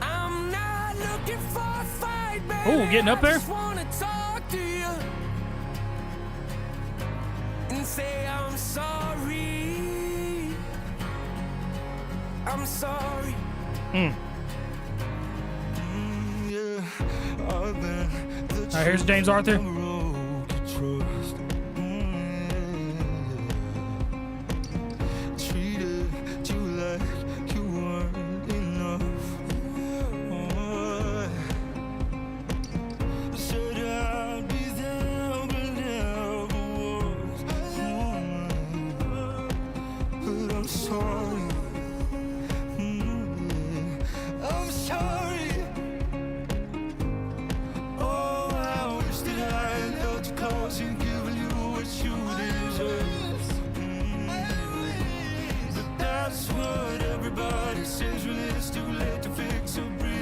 I'm not looking for a fight, baby. Oh, getting up there. I just wanna talk to you and say I'm sorry. I'm sorry. All right, here's James Arthur.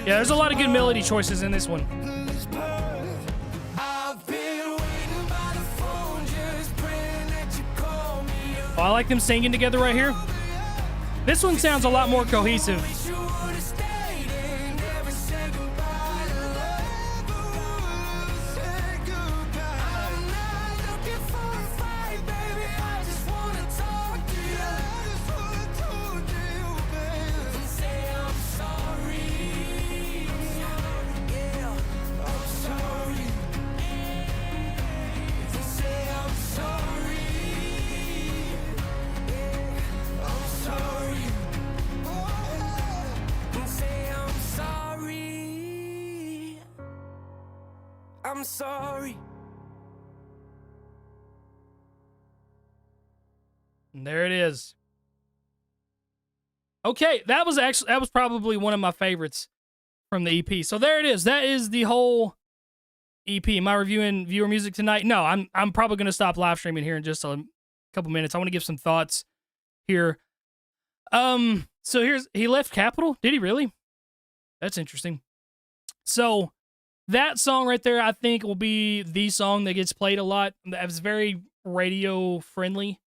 Yeah, there's a lot of good melody choices in this one. Oh, I like them singing together right here. This one sounds a lot more cohesive. I'm sorry. And there it is. Okay, that was probably one of my favorites from the EP. So there it is. That is the whole EP. Am I reviewing viewer music tonight? No, I'm probably going to stop live streaming here in just a couple minutes. I want to give some thoughts here. So he left Capitol. Did he really? That's interesting. So that song right there, I think, will be the song that gets played a lot. That's very radio friendly.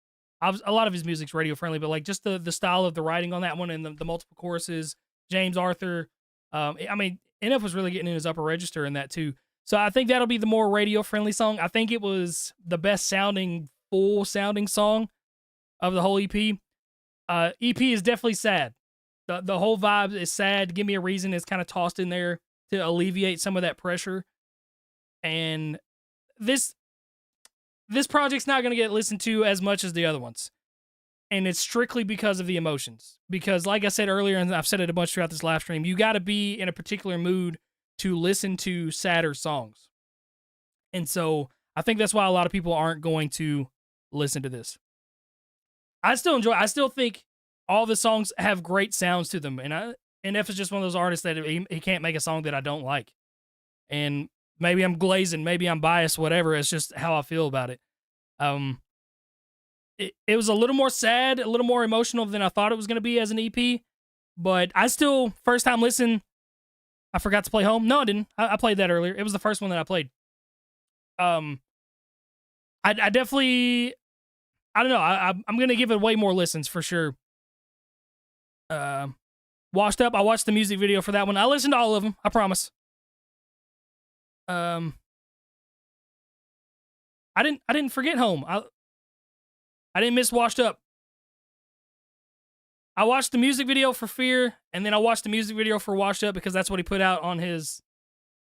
A lot of his music's radio friendly, but like just the style of the writing on that one and the multiple choruses, James Arthur. I mean, NF was really getting in his upper register in that too. So I think that'll be the more radio friendly song. I think it was the best sounding, full sounding song of the whole EP. EP is definitely sad. The whole vibe is sad. Give Me a Reason is kind of tossed in there to alleviate some of that pressure. And this project's not going to get listened to as much as the other ones. And it's strictly because of the emotions. Because like I said earlier, and I've said it a bunch throughout this live stream, you got to be in a particular mood to listen to sadder songs. And so I think that's why a lot of people aren't going to listen to this. I still think all the songs have great sounds to them. And F is just one of those artists that he can't make a song that I don't like. And maybe I'm glazing, maybe I'm biased, whatever. It's just how I feel about it. It was a little more sad, a little more emotional than I thought it was going to be as an EP. But I still, first time listen, I forgot to play Home. No, I didn't. I played that earlier. It was the first one that I played. I definitely, I don't know. I'm going to give it way more listens for sure. Washed Up, I watched the music video for that one. I listened to all of them, I promise. I didn't forget Home. I didn't miss Washed Up. I watched the music video for Fear, and then I watched the music video for Washed Up because that's what he put out on his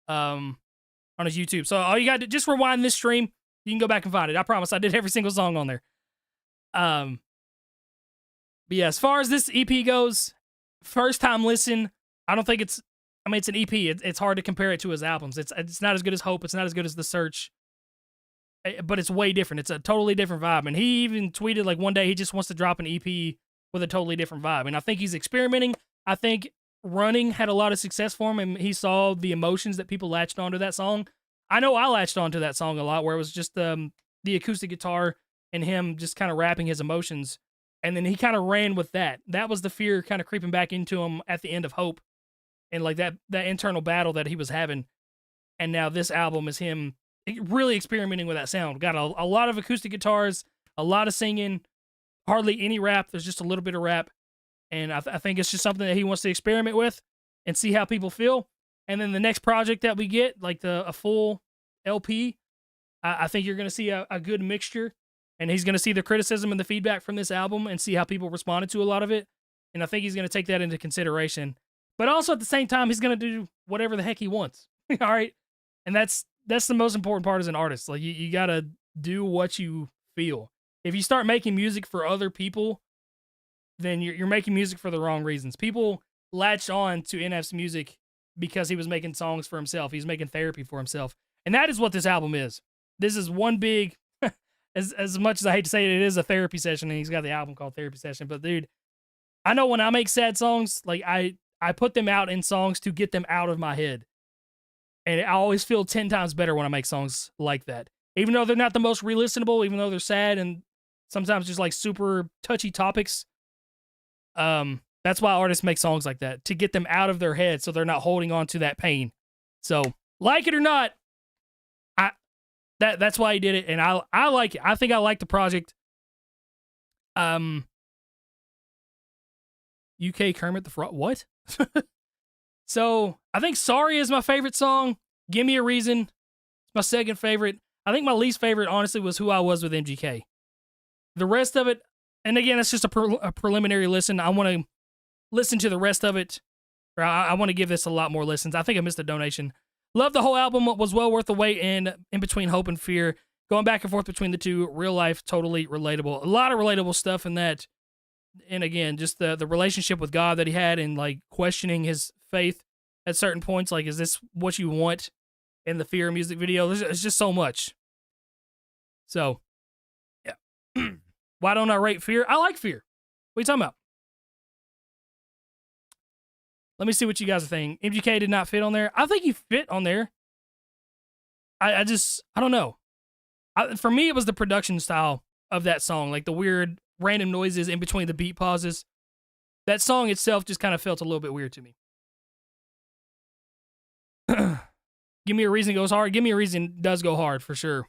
YouTube. So all you got to just rewind this stream. You can go back and find it. I promise I did every single song on there. But yeah, as far as this EP goes, first time listen, I don't think it's an EP. It's hard to compare it to his albums. It's not as good as Hope. It's not as good as The Search. But it's way different. It's a totally different vibe. And he even tweeted like one day he just wants to drop an EP with a totally different vibe. And I think he's experimenting. I think Running had a lot of success for him, and he saw the emotions that people latched onto that song. I know I latched onto that song a lot, where it was just the acoustic guitar and him just kind of rapping his emotions. And then he kind of ran with that. That was the fear kind of creeping back into him at the end of Hope. And like that internal battle that he was having. And now this album is him really experimenting with that sound. Got a lot of acoustic guitars, a lot of singing, hardly any rap. There's just a little bit of rap. And I think it's just something that he wants to experiment with and see how people feel. And then the next project that we get, like a full LP, I think you're going to see a good mixture. And he's going to see the criticism and the feedback from this album and see how people responded to a lot of it. And I think he's going to take that into consideration. But also at the same time, he's going to do whatever the heck he wants. All right? And that's the most important part as an artist. Like, you got to do what you feel. If you start making music for other people, then you're making music for the wrong reasons. People latched on to NF's music because he was making songs for himself. He's making therapy for himself. And that is what this album is. This is one big, as much as I hate to say it, it is a therapy session, and he's got the album called Therapy Session. But dude, I know when I make sad songs, like I put them out in songs to get them out of my head. And I always feel 10 times better when I make songs like that. Even though they're not the most re-listenable, even though they're sad and sometimes just like super touchy topics, That's why artists make songs like that, to get them out of their head so they're not holding on to that pain. So, like it or not, that's why he did it, and I like it. I think I like the project. UK Kermit the Frog. What? So, I think Sorry is my favorite song. Give Me a Reason. It's my second favorite. I think my least favorite, honestly, was Who I Was with MGK. The rest of it, and again, it's just a preliminary listen. I want to listen to the rest of it. Or I want to give this a lot more listens. I think I missed a donation. Love the whole album. Was well worth the wait in between Hope and Fear. Going back and forth between the two. Real life, totally relatable. A lot of relatable stuff in that. And again, just the relationship with God that he had and like questioning his faith at certain points. Like, is this what you want in the Fear music video? It's just so much. So, yeah. Why don't I rate Fear? I like Fear. What are you talking about? Let me see what you guys are thinking. MGK did not fit on there. I think he fit on there. I don't know. For me, it was the production style of that song, like the weird random noises in between the beat pauses. That song itself just kind of felt a little bit weird to me. Give Me a Reason goes hard. Give Me a Reason does go hard for sure.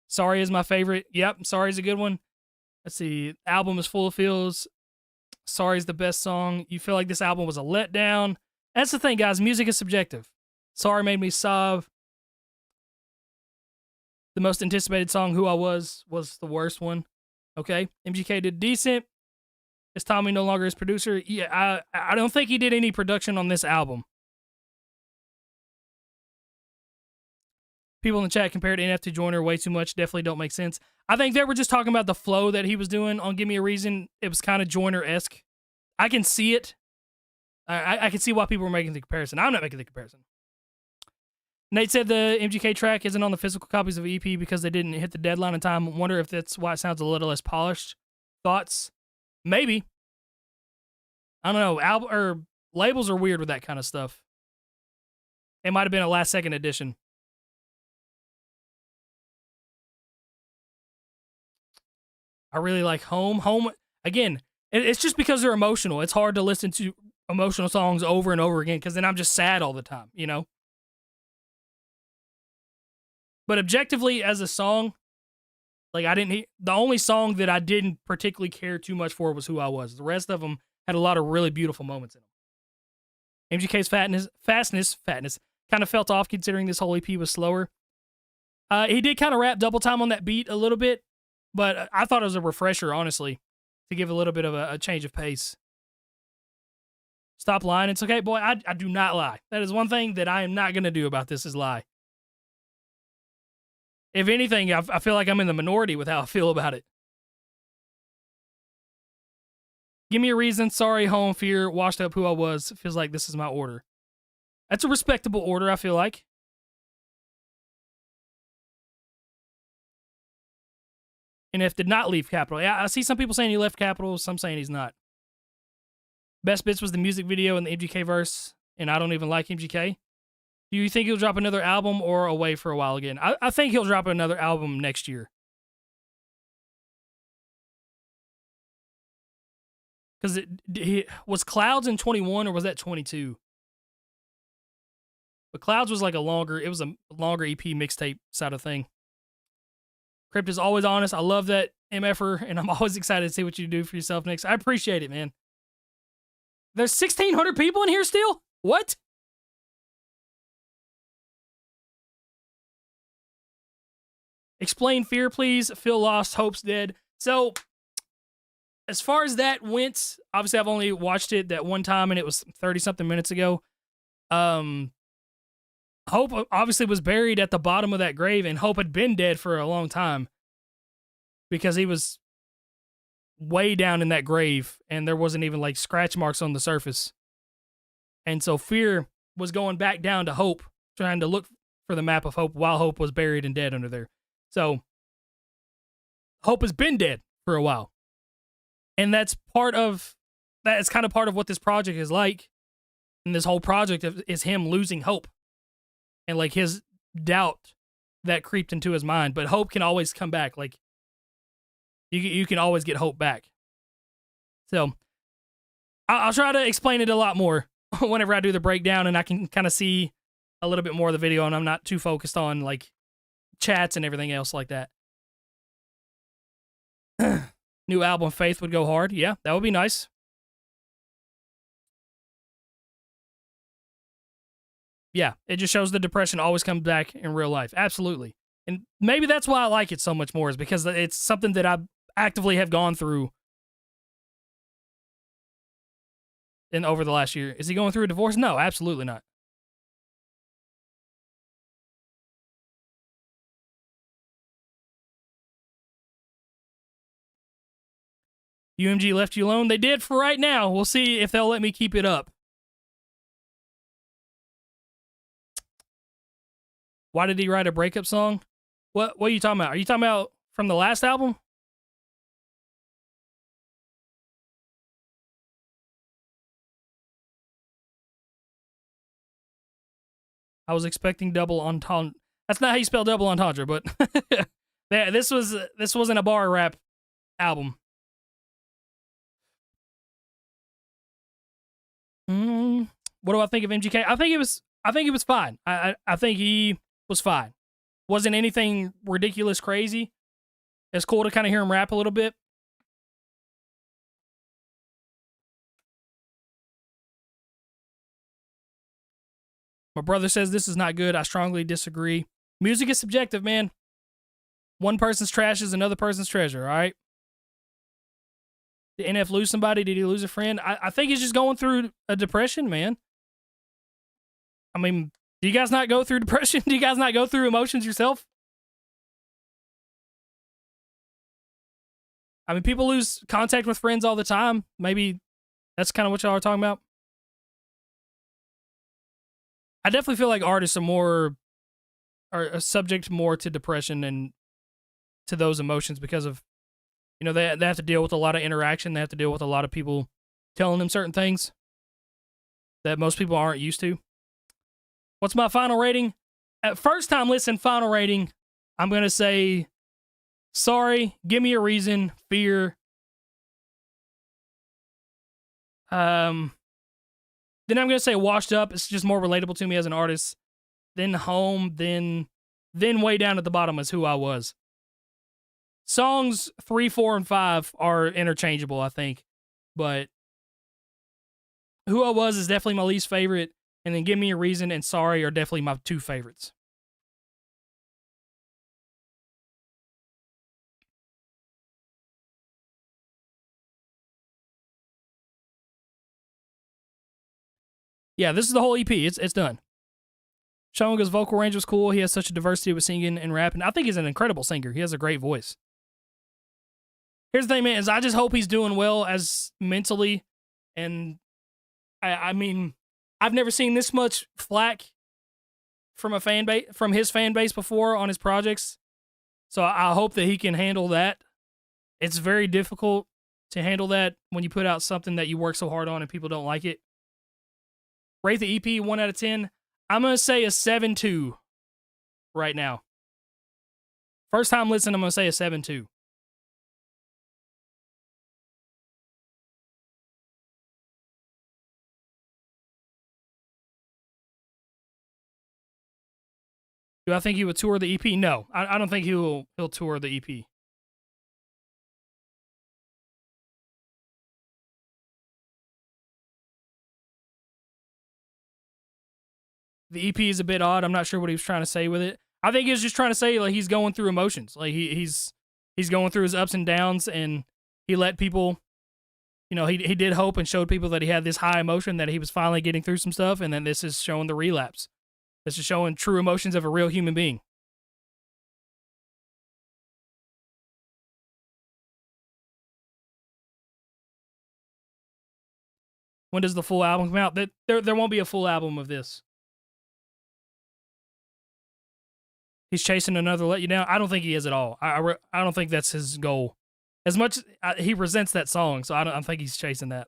Sorry is my favorite. Yep, Sorry is a good one. Let's see. Album is full of feels. Sorry is the best song. You feel like this album was a letdown. That's the thing, guys. Music is subjective. Sorry made me sob. The most anticipated song, Who I Was the worst one. Okay. MGK did decent. Is Tommy no longer his producer? Yeah, I don't think he did any production on this album. People in the chat compared NF to Joyner way too much. Definitely don't make sense. I think they were just talking about the flow that he was doing on Give Me a Reason. It was kind of Joyner-esque. I can see it. I can see why people were making the comparison. I'm not making the comparison. Nate said the MGK track isn't on the physical copies of EP because they didn't hit the deadline in time. Wonder if that's why it sounds a little less polished. Thoughts? Maybe. I don't know. Labels are weird with that kind of stuff. It might have been a last second edition. I really like Home. Home, again, it's just because they're emotional. It's hard to listen to emotional songs over and over again because then I'm just sad all the time, you know? But objectively, as a song, like the only song that I didn't particularly care too much for was Who I Was. The rest of them had a lot of really beautiful moments in them. MGK's fastness kind of felt off considering this whole EP was slower. He did kind of rap double time on that beat a little bit. But I thought it was a refresher, honestly, to give a little bit of a change of pace. Stop lying. It's okay, boy. I do not lie. That is one thing that I am not going to do about this is lie. If anything, I feel like I'm in the minority with how I feel about it. Give Me a Reason. Sorry, Home, Fear, Washed Up, Who I Was. Feels like this is my order. That's a respectable order, I feel like. And if did not leave Capitol. Yeah, I see some people saying he left Capitol, some saying he's not. Best bits was the music video and the MGK verse, and I don't even like MGK. Do you think he'll drop another album or away for a while again? I think he'll drop another album next year. Because was Clouds in 21 or was that 22? But Clouds was like a longer EP mixtape side of thing. Crypt is always honest. I love that MFer, and I'm always excited to see what you do for yourself next. I appreciate it, man. There's 1,600 people in here still? What? Explain Fear, please. Feel lost. Hope's dead. So, as far as that went, obviously I've only watched it that one time, and it was 30-something minutes ago. Hope obviously was buried at the bottom of that grave, and Hope had been dead for a long time because he was way down in that grave, and there wasn't even like scratch marks on the surface. And so Fear was going back down to Hope, trying to look for the map of Hope while Hope was buried and dead under there. So Hope has been dead for a while. And that's kind of part of what this project is like. And this whole project is him losing hope. And like his doubt that creeped into his mind, but hope can always come back. Like you can always get hope back. So I'll try to explain it a lot more whenever I do the breakdown, and I can kind of see a little bit more of the video, and I'm not too focused on like chats and everything else like that. New album Faith would go hard. Yeah, that would be nice. Yeah, it just shows the depression always comes back in real life. Absolutely. And maybe that's why I like it so much more, is because it's something that I actively have gone through in over the last year. Is he going through a divorce? No, absolutely not. UMG left you alone? They did for right now. We'll see if they'll let me keep it up. Why did he write a breakup song? What are you talking about? Are you talking about from the last album? I was expecting double entendre. That's not how you spell double entendre, but this wasn't a bar rap album. What do I think of MGK? I think it was fine. I think he was fine. Wasn't anything ridiculous crazy. It's cool to kind of hear him rap a little bit. My brother says this is not good. I strongly disagree. Music is subjective, man. One person's trash is another person's treasure, all right? Did NF lose somebody? Did he lose a friend? I think he's just going through a depression, man. I mean, do you guys not go through depression? Do you guys not go through emotions yourself? I mean, people lose contact with friends all the time. Maybe that's kind of what y'all are talking about. I definitely feel like artists are subject more to depression and to those emotions because of, you know, they have to deal with a lot of interaction. They have to deal with a lot of people telling them certain things that most people aren't used to. What's my final rating? At first time listen, final rating, I'm going to say sorry, give me a reason, fear. Then I'm going to say washed up. It's just more relatable to me as an artist. Then home, then way down at the bottom is who I was. Songs 3, 4, and 5 are interchangeable, I think. But who I was is definitely my least favorite. And then Give Me a Reason and Sorry are definitely my two favorites. Yeah, this is the whole EP. It's done. Shawaga's vocal range was cool. He has such a diversity with singing and rapping. I think he's an incredible singer. He has a great voice. Here's the thing, man, is I just hope he's doing well as mentally. And I mean, I've never seen this much flack from from his fan base before on his projects. So I hope that he can handle that. It's very difficult to handle that when you put out something that you work so hard on and people don't like it. Rate the EP 1 out of 10. I'm going to say a 7.2 right now. First time listen, I'm going to say a 7.2. Do I think he would tour the EP? No, I don't think he'll tour the EP. The EP is a bit odd. I'm not sure what he was trying to say with it. I think he was just trying to say like he's going through emotions. Like he's going through his ups and downs, and he let people, you know, he did hope and showed people that he had this high emotion, that he was finally getting through some stuff, and then this is showing the relapse. This is showing true emotions of a real human being. When does the full album come out? There won't be a full album of this. He's chasing another let you down. I don't think he is at all. I don't think that's his goal. As much he resents that song, so I don't think he's chasing that.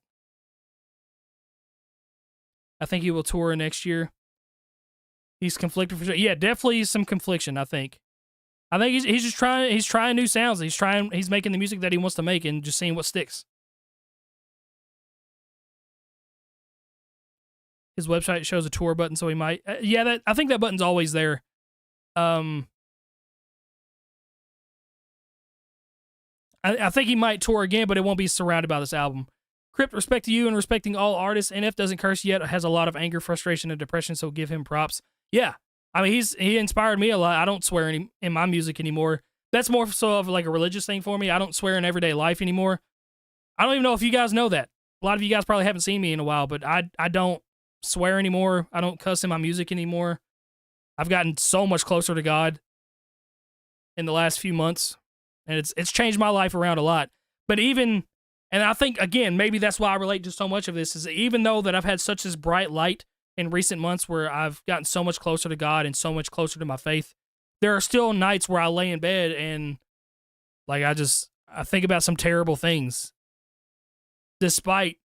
I think he will tour next year. He's conflicted for sure. Yeah, definitely some confliction, I think. I think he's just trying new sounds. He's making the music that he wants to make and just seeing what sticks. his website shows a tour button, so he might. Yeah, I think that button's always there. I think he might tour again, but it won't be surrounded by this album. Crypt, respect to you and respecting all artists. NF doesn't curse yet, has a lot of anger, frustration, and depression, so give him props. Yeah, I mean, he inspired me a lot. I don't swear in my music anymore. That's more so of like a religious thing for me. I don't swear in everyday life anymore. I don't even know if you guys know that. A lot of you guys probably haven't seen me in a while, but I don't swear anymore. I don't cuss in my music anymore. I've gotten so much closer to God in the last few months, and it's changed my life around a lot. But even, and I think, again, maybe that's why I relate to so much of this, is even though that I've had such this bright light in recent months where I've gotten so much closer to God and so much closer to my faith, there are still nights where I lay in bed and like I think about some terrible things despite,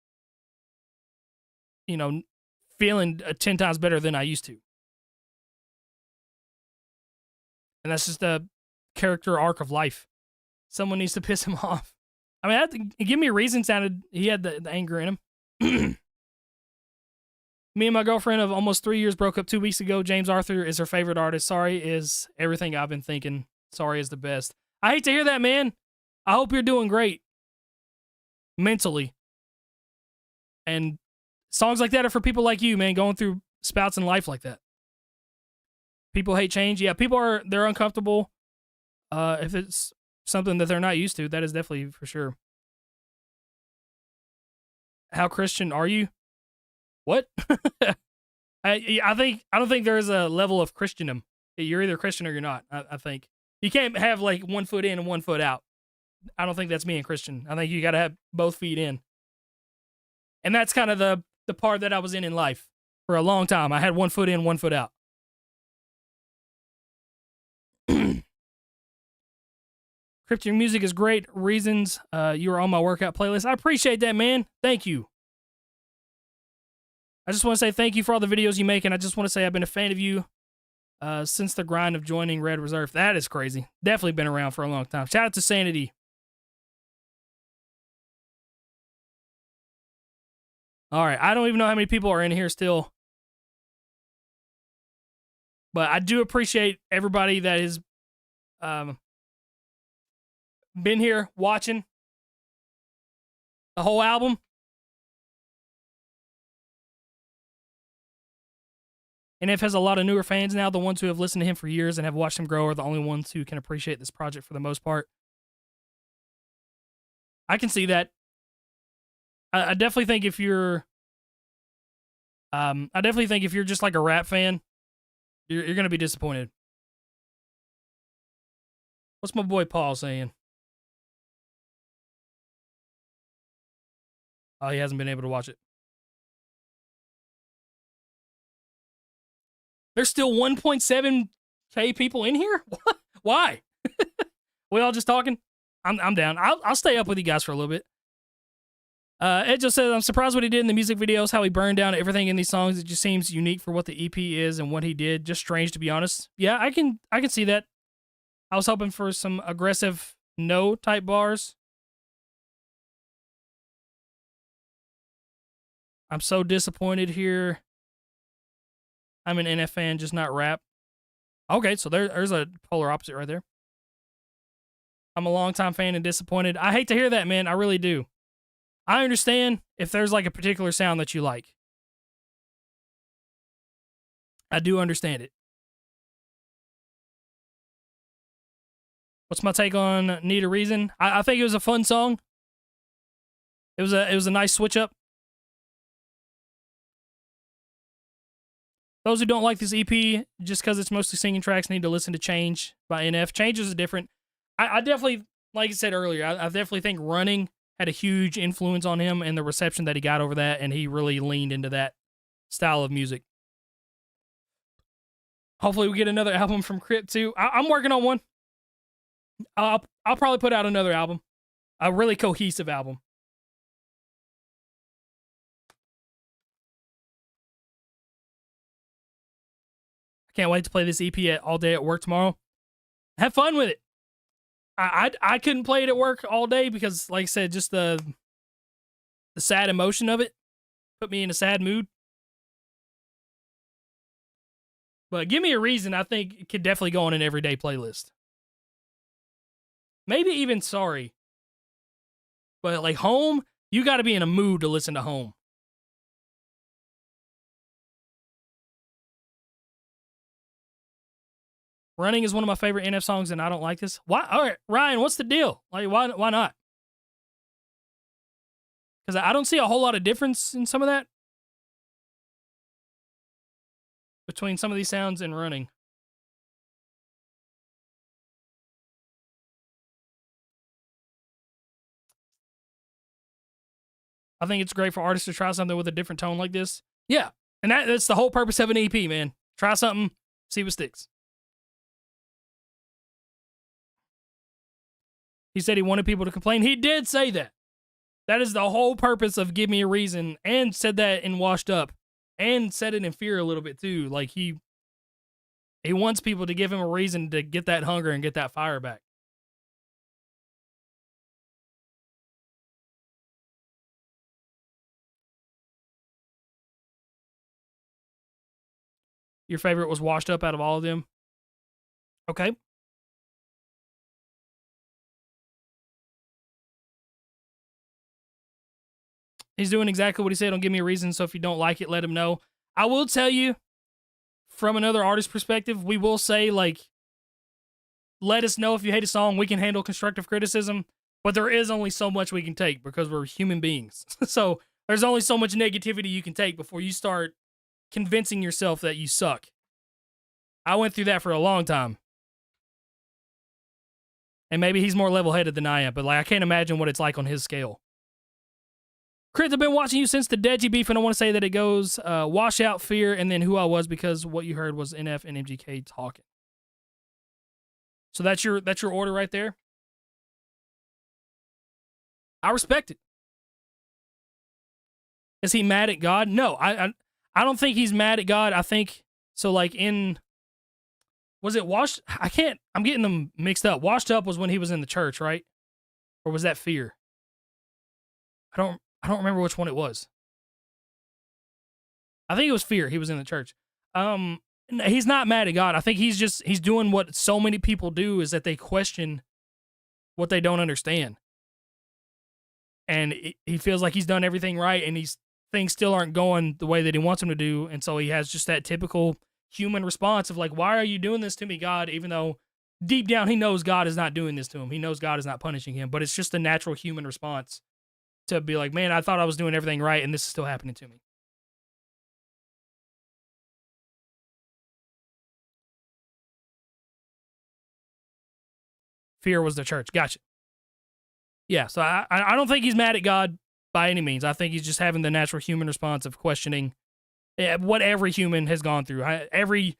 feeling 10 times better than I used to. And that's just a character arc of life. Someone needs to piss him off. I mean, give me a reason. Sounded he had the anger in him. Me and my girlfriend of almost 3 years broke up 2 weeks ago. James Arthur is her favorite artist. Sorry is everything I've been thinking. Sorry is the best. I hate to hear that, man. I hope you're doing great mentally. And songs like that are for people like you, man, going through spouts in life like that. People hate change. Yeah, they're uncomfortable. If it's something that they're not used to, that is definitely for sure. How Christian are you? What? I don't think there is a level of Christendom. You're either Christian or you're not. I think you can't have like 1 foot in and 1 foot out. I don't think that's being Christian. I think you got to have both feet in. And that's kind of the part that I was in life for a long time. I had 1 foot in, 1 foot out. Crypt, your music is great. Reasons you are on my workout playlist. I appreciate that, man. Thank you. I just want to say thank you for all the videos you make, and I just want to say I've been a fan of you since the grind of joining Red Reserve. That is crazy. Definitely been around for a long time. Shout out to Sanity. All right, I don't even know how many people are in here still, but I do appreciate everybody that has been here watching the whole album. NF has a lot of newer fans now. The ones who have listened to him for years and have watched him grow are the only ones who can appreciate this project for the most part. I can see that. I definitely think if you're just like a rap fan, you're going to be disappointed. What's my boy Paul saying? Oh, he hasn't been able to watch it. There's still 1.7K people in here? What? Why? We all just talking? I'm down. I'll stay up with you guys for a little bit. Ed just says, I'm surprised what he did in the music videos, how he burned down everything in these songs. It just seems unique for what the EP is and what he did. Just strange, to be honest. Yeah, I can see that. I was hoping for some aggressive no type bars. I'm so disappointed here. I'm an NF fan, just not rap. Okay, so there's a polar opposite right there. I'm a longtime fan and disappointed. I hate to hear that, man. I really do. I understand if there's like a particular sound that you like. I do understand it. What's my take on Need a Reason? I think it was a fun song. It was a nice switch up. Those who don't like this EP, just because it's mostly singing tracks, need to listen to Change by NF. Change is different. I definitely, like I said earlier, I definitely think Running had a huge influence on him and the reception that he got over that, and he really leaned into that style of music. Hopefully we get another album from Crypt too. I'm working on one. I'll probably put out another album. A really cohesive album. I can't wait to play this EP all day at work tomorrow. Have fun with it. I couldn't play it at work all day because, like I said, just the sad emotion of it put me in a sad mood. But Give Me a Reason, I think, it could definitely go on an everyday playlist. Maybe even Sorry. But like Home, you got to be in a mood to listen to Home. Running is one of my favorite NF songs, and I don't like this. Why? All right, Ryan, what's the deal? Like, why not? Because I don't see a whole lot of difference in some of that between some of these sounds and Running. I think it's great for artists to try something with a different tone like this. Yeah, and that's the whole purpose of an EP, man. Try something, see what sticks. He said he wanted people to complain. He did say that. That is the whole purpose of Give Me a Reason, and said that in Washed Up, and said it in Fear a little bit too. Like he wants people to give him a reason to get that hunger and get that fire back. Your favorite was Washed Up out of all of them? Okay. He's doing exactly what he said on Give Me a Reason, so if you don't like it, let him know. I will tell you, from another artist perspective, we will say, like, let us know if you hate a song. We can handle constructive criticism, but there is only so much we can take because we're human beings. So there's only so much negativity you can take before you start convincing yourself that you suck. I went through that for a long time. And maybe he's more level-headed than I am, but like I can't imagine what it's like on his scale. Crypt, I've been watching you since the Deji beef, and I want to say that it goes Wash Out, Fear, and then Who I Was, because what you heard was NF and MGK talking. So that's your order right there. I respect it. Is he mad at God? No, I don't think he's mad at God. I think so. Like was it Washed? I'm getting them mixed up. Washed Up was when he was in the church, right? Or was that Fear? I don't remember which one it was. I think it was Fear. He was in the church. He's not mad at God. I think he's doing what so many people do, is that they question what they don't understand. And he feels like he's done everything right, and things still aren't going the way that he wants them to do. And so he has just that typical human response of like, why are you doing this to me, God? Even though deep down he knows God is not doing this to him. He knows God is not punishing him, but it's just a natural human response to be like, man, I thought I was doing everything right, and this is still happening to me. Fear was the church. Gotcha. Yeah, so I don't think he's mad at God by any means. I think he's just having the natural human response of questioning what every human has gone through. Every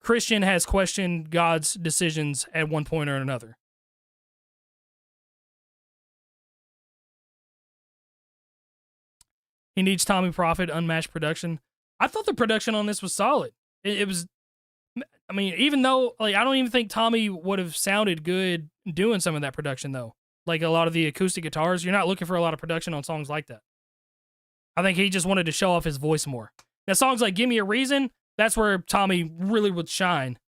Christian has questioned God's decisions at one point or another. He needs Tommy Prophet, unmatched production. I thought the production on this was solid. It was, I mean, even though, like, I don't even think Tommy would have sounded good doing some of that production, though. Like, a lot of the acoustic guitars, you're not looking for a lot of production on songs like that. I think he just wanted to show off his voice more. Now, songs like Give Me a Reason, that's where Tommy really would shine.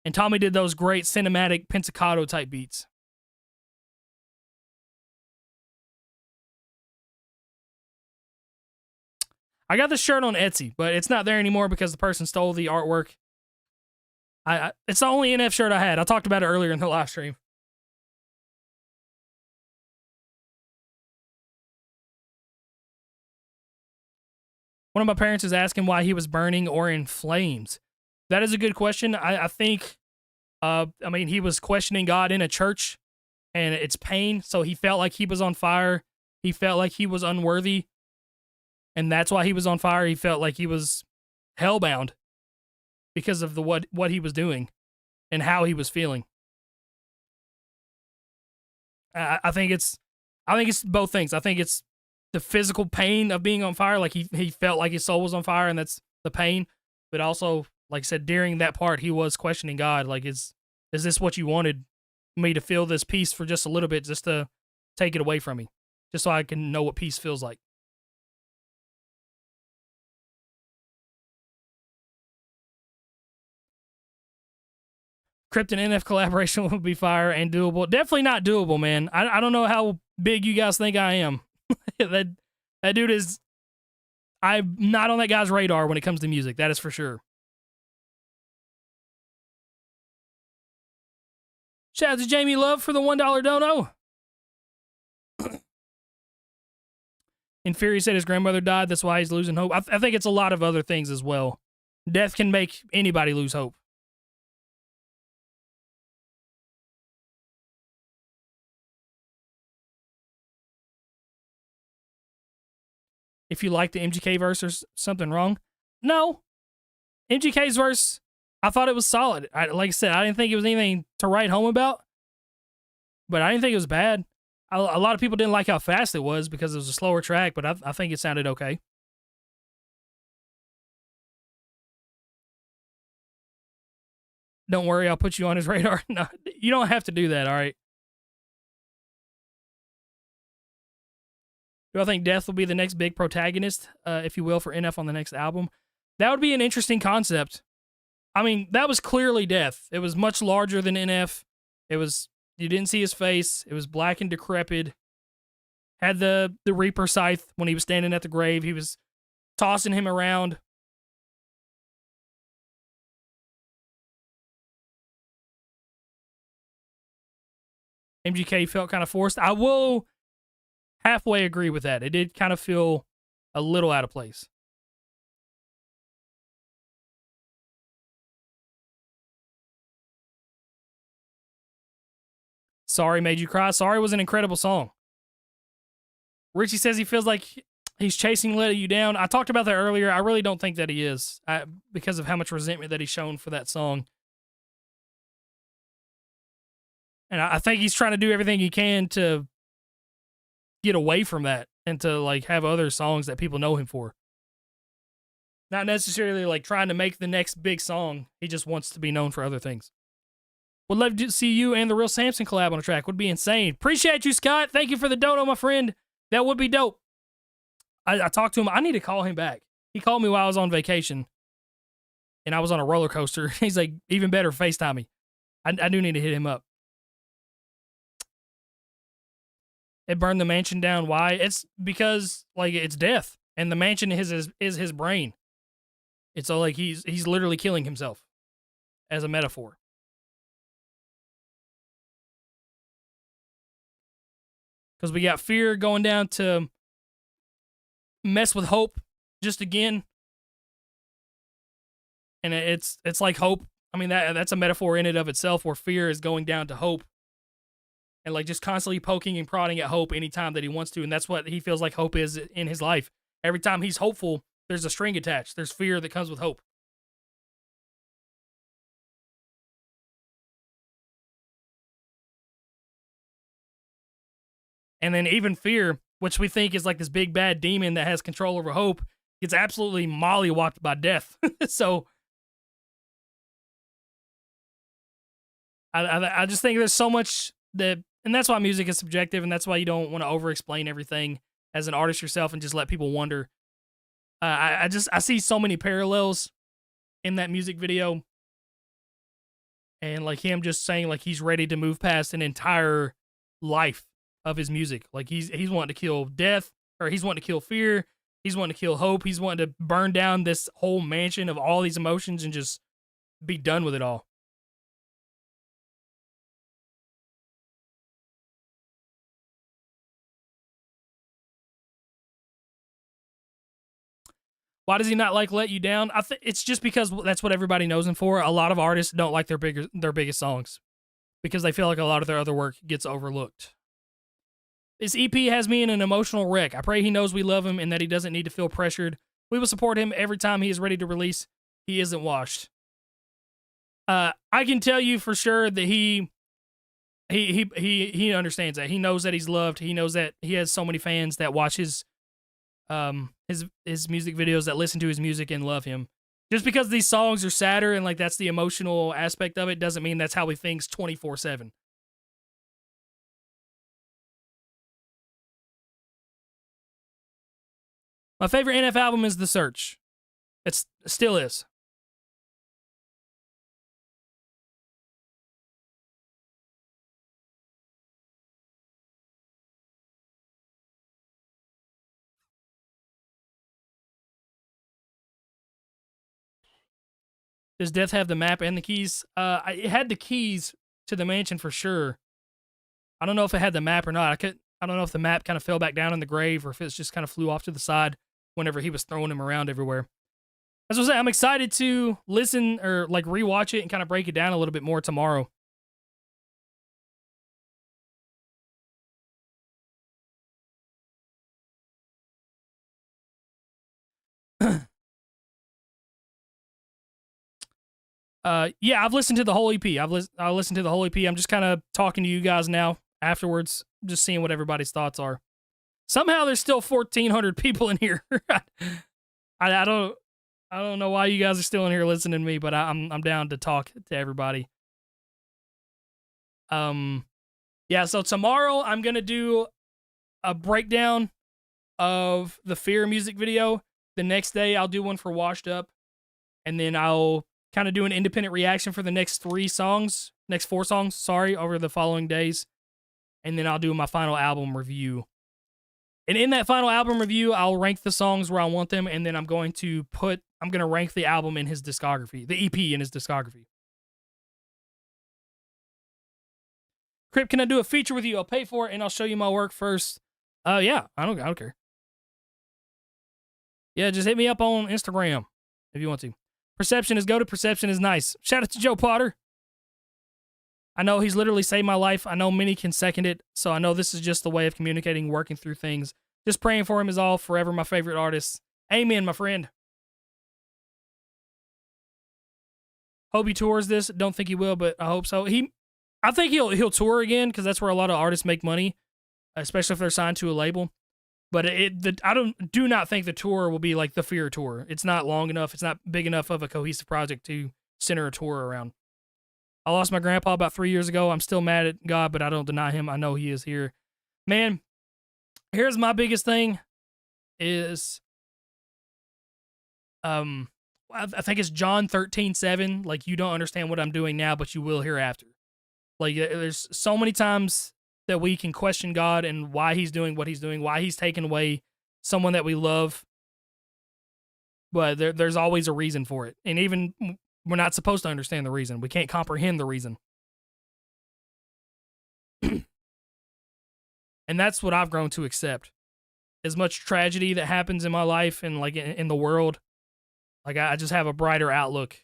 And Tommy did those great cinematic pizzicato type beats. I got this shirt on Etsy, but it's not there anymore because the person stole the artwork. It's the only NF shirt I had. I talked about it earlier in the live stream. One of my parents is asking why he was burning or in flames. That is a good question. I think, he was questioning God in a church, and it's pain, so he felt like he was on fire. He felt like he was unworthy, and that's why he was on fire. He felt like he was hellbound because of what he was doing and how he was feeling. I think it's both things. I think it's the physical pain of being on fire, like he felt like his soul was on fire, and that's the pain. But also, like I said, during that part, he was questioning God, like, is this what you wanted me to feel this peace for just a little bit, just to take it away from me, just so I can know what peace feels like. Crypt and NF collaboration would be fire and doable. Definitely not doable, man. I don't know how big you guys think I am. that dude is. I'm not on that guy's radar when it comes to music. That is for sure. Shout out to Jamie Love for the $1 dono. And Fury said his grandmother died. That's why he's losing hope. I think it's a lot of other things as well. Death can make anybody lose hope. If you like the MGK verse, there's something wrong. No. MGK's verse, I thought it was solid. Like I said, I didn't think it was anything to write home about. But I didn't think it was bad. A lot of people didn't like how fast it was because it was a slower track, but I think it sounded okay. Don't worry, I'll put you on his radar. No, you don't have to do that, all right? Do I think Death will be the next big protagonist, if you will, for NF on the next album? That would be an interesting concept. I mean, that was clearly Death. It was much larger than NF. You didn't see his face. It was black and decrepit. Had the Reaper scythe when he was standing at the grave. He was tossing him around. MGK felt kind of forced. I will halfway agree with that. It did kind of feel a little out of place. Sorry Made You Cry. Sorry was an incredible song. Richie says he feels like he's chasing Letting You Down. I talked about that earlier. I really don't think that he is, because of how much resentment that he's shown for that song. And I think he's trying to do everything he can to get away from that and to like have other songs that people know him for. Not necessarily like trying to make the next big song. He just wants to be known for other things. Would love to see you and the Real Samson collab on a track. Would be insane. Appreciate you, Scott. Thank you for the dono, my friend. That would be dope. I talked to him. I need to call him back. He called me while I was on vacation, and I was on a roller coaster. He's like, even better, FaceTime me. I do need to hit him up. It burned the mansion down. Why? It's because like it's Death, and the mansion is his brain. It's all like he's literally killing himself as a metaphor. Because we got Fear going down to mess with Hope just again. And it's like Hope. I mean, that's a metaphor in and of itself, where Fear is going down to Hope. And like just constantly poking and prodding at Hope anytime that he wants to. And that's what he feels like Hope is in his life. Every time he's hopeful, there's a string attached. There's fear that comes with hope. And then even Fear, which we think is like this big bad demon that has control over Hope, gets absolutely mollywopped by Death. So I just think there's so much that, and that's why music is subjective, and that's why you don't want to over-explain everything as an artist yourself and just let people wonder. I see so many parallels in that music video, and like him just saying like he's ready to move past an entire life of his music. Like he's wanting to kill Death, or he's wanting to kill Fear, he's wanting to kill Hope, he's wanting to burn down this whole mansion of all these emotions and just be done with it all. Why does he not like Let You Down? I think it's just because that's what everybody knows him for. A lot of artists don't like their biggest songs because they feel like a lot of their other work gets overlooked. This EP has me in an emotional wreck. I pray he knows we love him and that he doesn't need to feel pressured. We will support him every time he is ready to release. He isn't washed. I can tell you for sure that he understands that. He knows that he's loved. He knows that he has so many fans that watch his music videos, that listen to his music and love him. Just because these songs are sadder and like that's the emotional aspect of it doesn't mean that's how he thinks 24/7. My favorite NF album is The Search. It still is. Does Death have the map and the keys? It had the keys to the mansion for sure. I don't know if it had the map or not. I don't know if the map kind of fell back down in the grave or if it's just kind of flew off to the side whenever he was throwing him around everywhere. As I was saying, I'm excited to listen or like rewatch it and kind of break it down a little bit more tomorrow. Yeah, I've listened to the whole EP. I listened to the whole EP. I'm just kind of talking to you guys now afterwards, just seeing what everybody's thoughts are. Somehow there's still 1,400 people in here. I don't know why you guys are still in here listening to me, but I'm down to talk to everybody. Yeah, so tomorrow I'm gonna do a breakdown of the Fear music video. The next day I'll do one for Washed Up, and then I'll kind of do an independent reaction for the next 4 songs, over the following days, and then I'll do my final album review. And in that final album review, I'll rank the songs where I want them, and then I'm going to rank the album in his discography, the EP in his discography. Crypt, can I do a feature with you? I'll pay for it, and I'll show you my work first. Yeah, I don't care. Yeah, just hit me up on Instagram if you want to. Perception is goated. Perception is nice. Shout out to Joe Potter. I know he's literally saved my life. I know many can second it, so I know this is just the way of communicating, working through things. Just praying for him is all. Forever my favorite artist. Amen, my friend. Hope he tours this. Don't think he will, but I hope so. I think he'll tour again because that's where a lot of artists make money, especially if they're signed to a label. But I do not think the tour will be like the Fear tour. It's not long enough. It's not big enough of a cohesive project to center a tour around. I lost my grandpa about 3 years ago. I'm still mad at God, but I don't deny him. I know he is here. Man, here's my biggest thing is, I think it's John 13:7. Like, you don't understand what I'm doing now, but you will hereafter. Like, there's so many times that we can question God and why he's doing what he's doing, why he's taken away someone that we love. But there's always a reason for it. And even we're not supposed to understand the reason. We can't comprehend the reason. And that's what I've grown to accept. As much tragedy that happens in my life and like in the world, like I just have a brighter outlook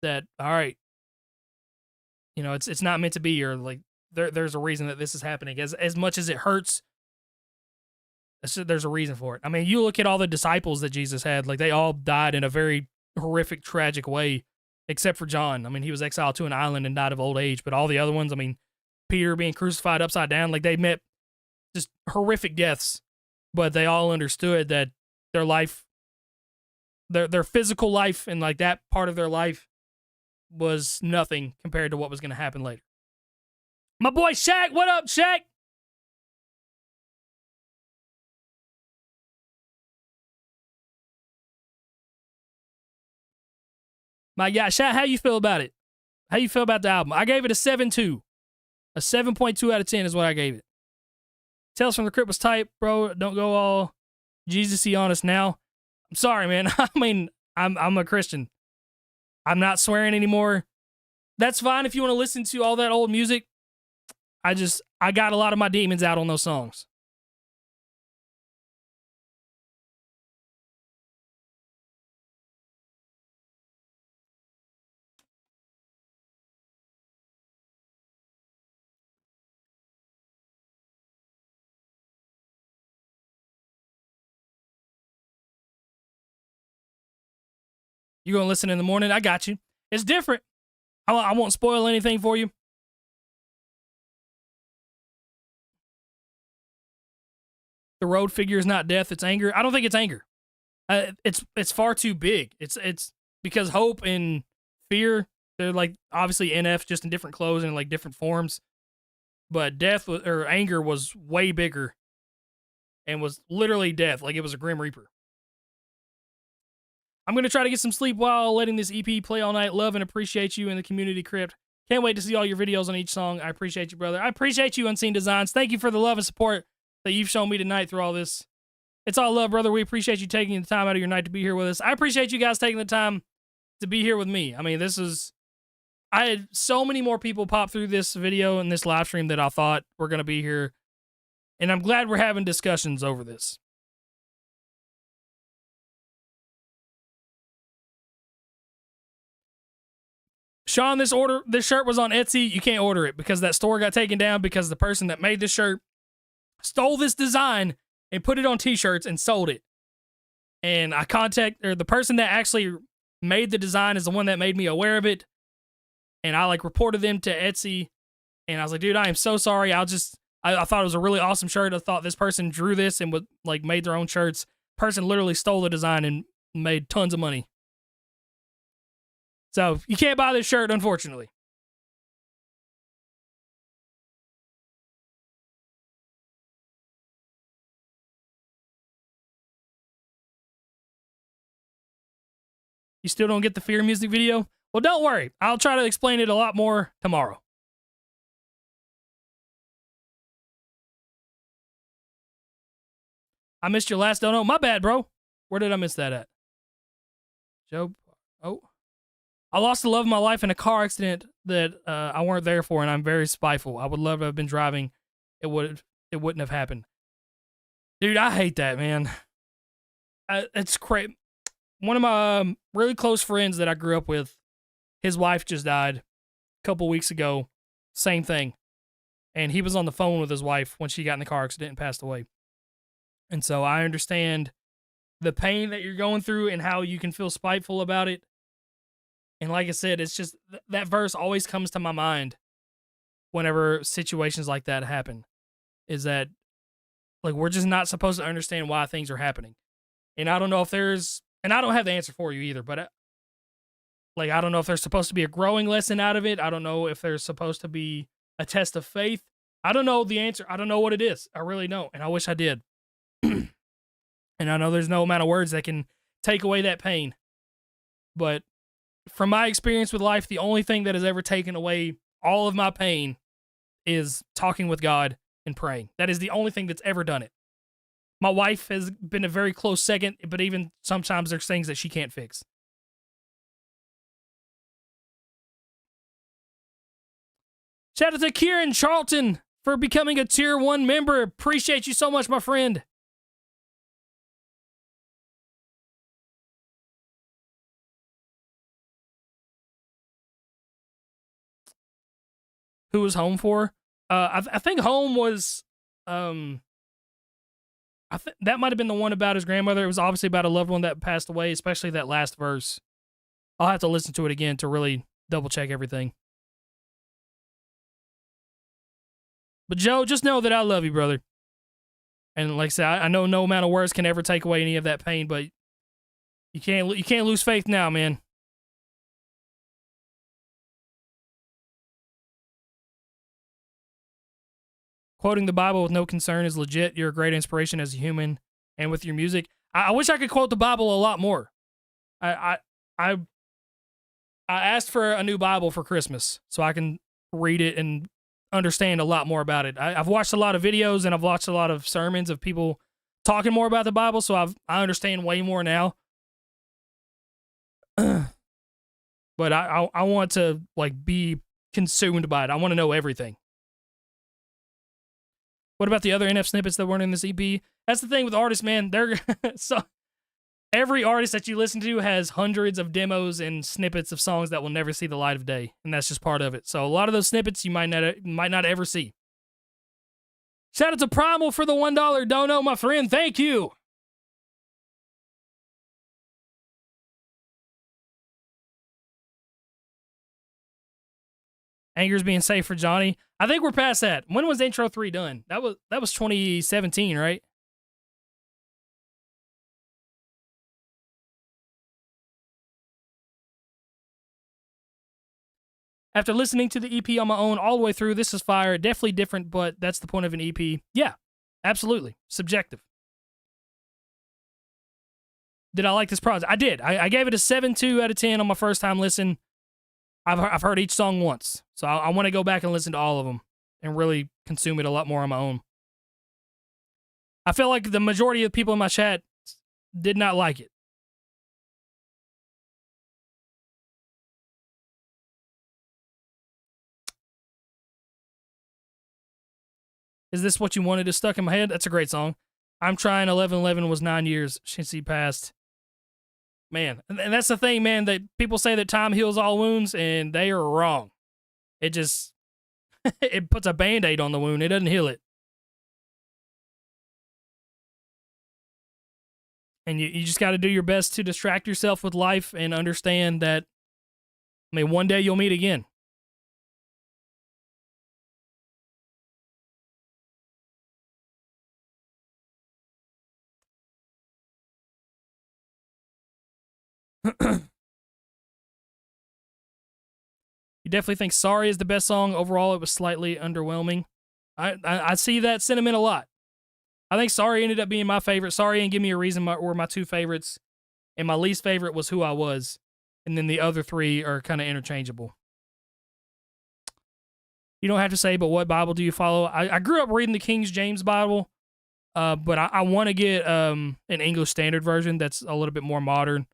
that, all right, you know, it's not meant to be, or like there's a reason that this is happening. As much as it hurts, there's a reason for it. I mean, you look at all the disciples that Jesus had, like they all died in a very horrific, tragic way, except for John. I mean, he was exiled to an island and died of old age, but all the other ones, I mean, Peter being crucified upside down, like they met just horrific deaths, but they all understood that their life, their physical life and like that part of their life was nothing compared to what was going to happen later. My boy Shaq, what up, Shaq? My guy, Shaq, how you feel about it? How you feel about the album? I gave it a 7.2. A 7.2 out of 10 is what I gave it. Tales from the Crypt was tight, bro. Don't go all Jesus-y on us now. I'm sorry, man. I mean, I'm a Christian. I'm not swearing anymore. That's fine if you want to listen to all that old music. I got a lot of my demons out on those songs. You gonna listen in the morning? I got you. It's different. I won't spoil anything for you. The road figure is not death, it's anger. I don't think it's anger. It's far too big. It's because hope and fear, they're like obviously NF, just in different clothes and like different forms. But anger was way bigger and was literally death. Like it was a Grim Reaper. I'm going to try to get some sleep while letting this EP play all night. Love and appreciate you in the community, Crypt. Can't wait to see all your videos on each song. I appreciate you, brother. I appreciate you, Unseen Designs. Thank you for the love and support that you've shown me tonight through all this. It's all love, brother. We appreciate you taking the time out of your night to be here with us. I appreciate you guys taking the time to be here with me. I mean, I had so many more people pop through this video and this live stream that I thought were going to be here. And I'm glad we're having discussions over this. Sean, this shirt was on Etsy. You can't order it because that store got taken down because the person that made this shirt stole this design and put it on t-shirts and sold it. And the person that actually made the design is the one that made me aware of it. And I reported them to Etsy. And I was like, dude, I am so sorry. I thought it was a really awesome shirt. I thought this person drew this and made their own shirts. Person literally stole the design and made tons of money. So you can't buy this shirt, unfortunately. You still don't get the Fear music video? Well, don't worry. I'll try to explain it a lot more tomorrow. I missed your last dono. My bad, bro. Where did I miss that at? Joe. Oh. I lost the love of my life in a car accident that I weren't there for, and I'm very spiteful. I would love to have been driving. It wouldn't have happened. Dude, I hate that, man. It's crazy. One of my really close friends that I grew up with, his wife just died a couple weeks ago. Same thing. And he was on the phone with his wife when she got in the car accident and passed away. And so I understand the pain that you're going through and how you can feel spiteful about it. And like I said, it's just that verse always comes to my mind whenever situations like that happen, is that we're just not supposed to understand why things are happening. And I don't know if and I don't have the answer for you either, but I don't know if there's supposed to be a growing lesson out of it. I don't know if there's supposed to be a test of faith. I don't know the answer. I don't know what it is. I really don't. And I wish I did. And I know there's no amount of words that can take away that pain. But from my experience with life, the only thing that has ever taken away all of my pain is talking with God and praying. That is the only thing that's ever done it. My wife has been a very close second, but even sometimes there's things that she can't fix. Shout out to Kieran Charlton for becoming a Tier 1 member. Appreciate you so much, my friend. Who was Home for? I think Home was, I think that might have been the one about his grandmother. It was obviously about a loved one that passed away, especially that last verse. I'll have to listen to it again to really double check everything. But Joe, just know that I love you, brother. And like I said, I know no amount of words can ever take away any of that pain, but you can't lose faith now, man. Quoting the Bible with no concern is legit. You're a great inspiration as a human and with your music. I wish I could quote the Bible a lot more. I asked for a new Bible for Christmas so I can read it and understand a lot more about it. I've watched a lot of videos and I've watched a lot of sermons of people talking more about the Bible, so I understand way more now. But I want to be consumed by it. I want to know everything. What about the other NF snippets that weren't in this EP? That's the thing with artists, man. They're so every artist that you listen to has hundreds of demos and snippets of songs that will never see the light of day, and that's just part of it. So a lot of those snippets you might not ever see. Shout out to Primal for the $1 dono, my friend. Thank you. Anger's being safe for Johnny. I think we're past that. When was intro 3 done? That was 2017, right? After listening to the EP on my own all the way through, this is fire. Definitely different, but that's the point of an EP. Yeah, absolutely. Subjective. Did I like this project? I did. I gave it a 7.2 out of 10 on my first time listen. I've heard each song once, so I want to go back and listen to all of them and really consume it a lot more on my own. I feel like the majority of people in my chat did not like it. Is This What You Wanted is stuck in my head. That's a great song. I'm Trying 1111 was 9 years since he passed. Man, and that's the thing, man, that people say that time heals all wounds, and they are wrong. It just, it puts a Band-Aid on the wound. It doesn't heal it. And you just got to do your best to distract yourself with life and understand that, I mean, one day you'll meet again. You definitely think Sorry is the best song. Overall, it was slightly underwhelming. I see that sentiment a lot. I think Sorry ended up being my favorite. Sorry and Give Me a Reason were my two favorites. And my least favorite was Who I Was. And then the other three are kind of interchangeable. You don't have to say, but what Bible do you follow? I grew up reading the King James Bible, but I want to get an English Standard Version that's a little bit more modern.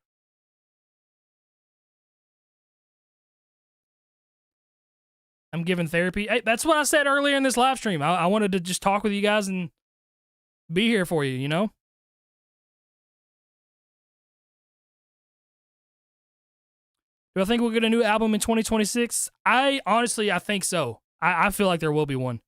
I'm giving therapy. Hey, that's what I said earlier in this live stream. I wanted to just talk with you guys and be here for you, you know? Do I think we'll get a new album in 2026? I think so. I feel like there will be one.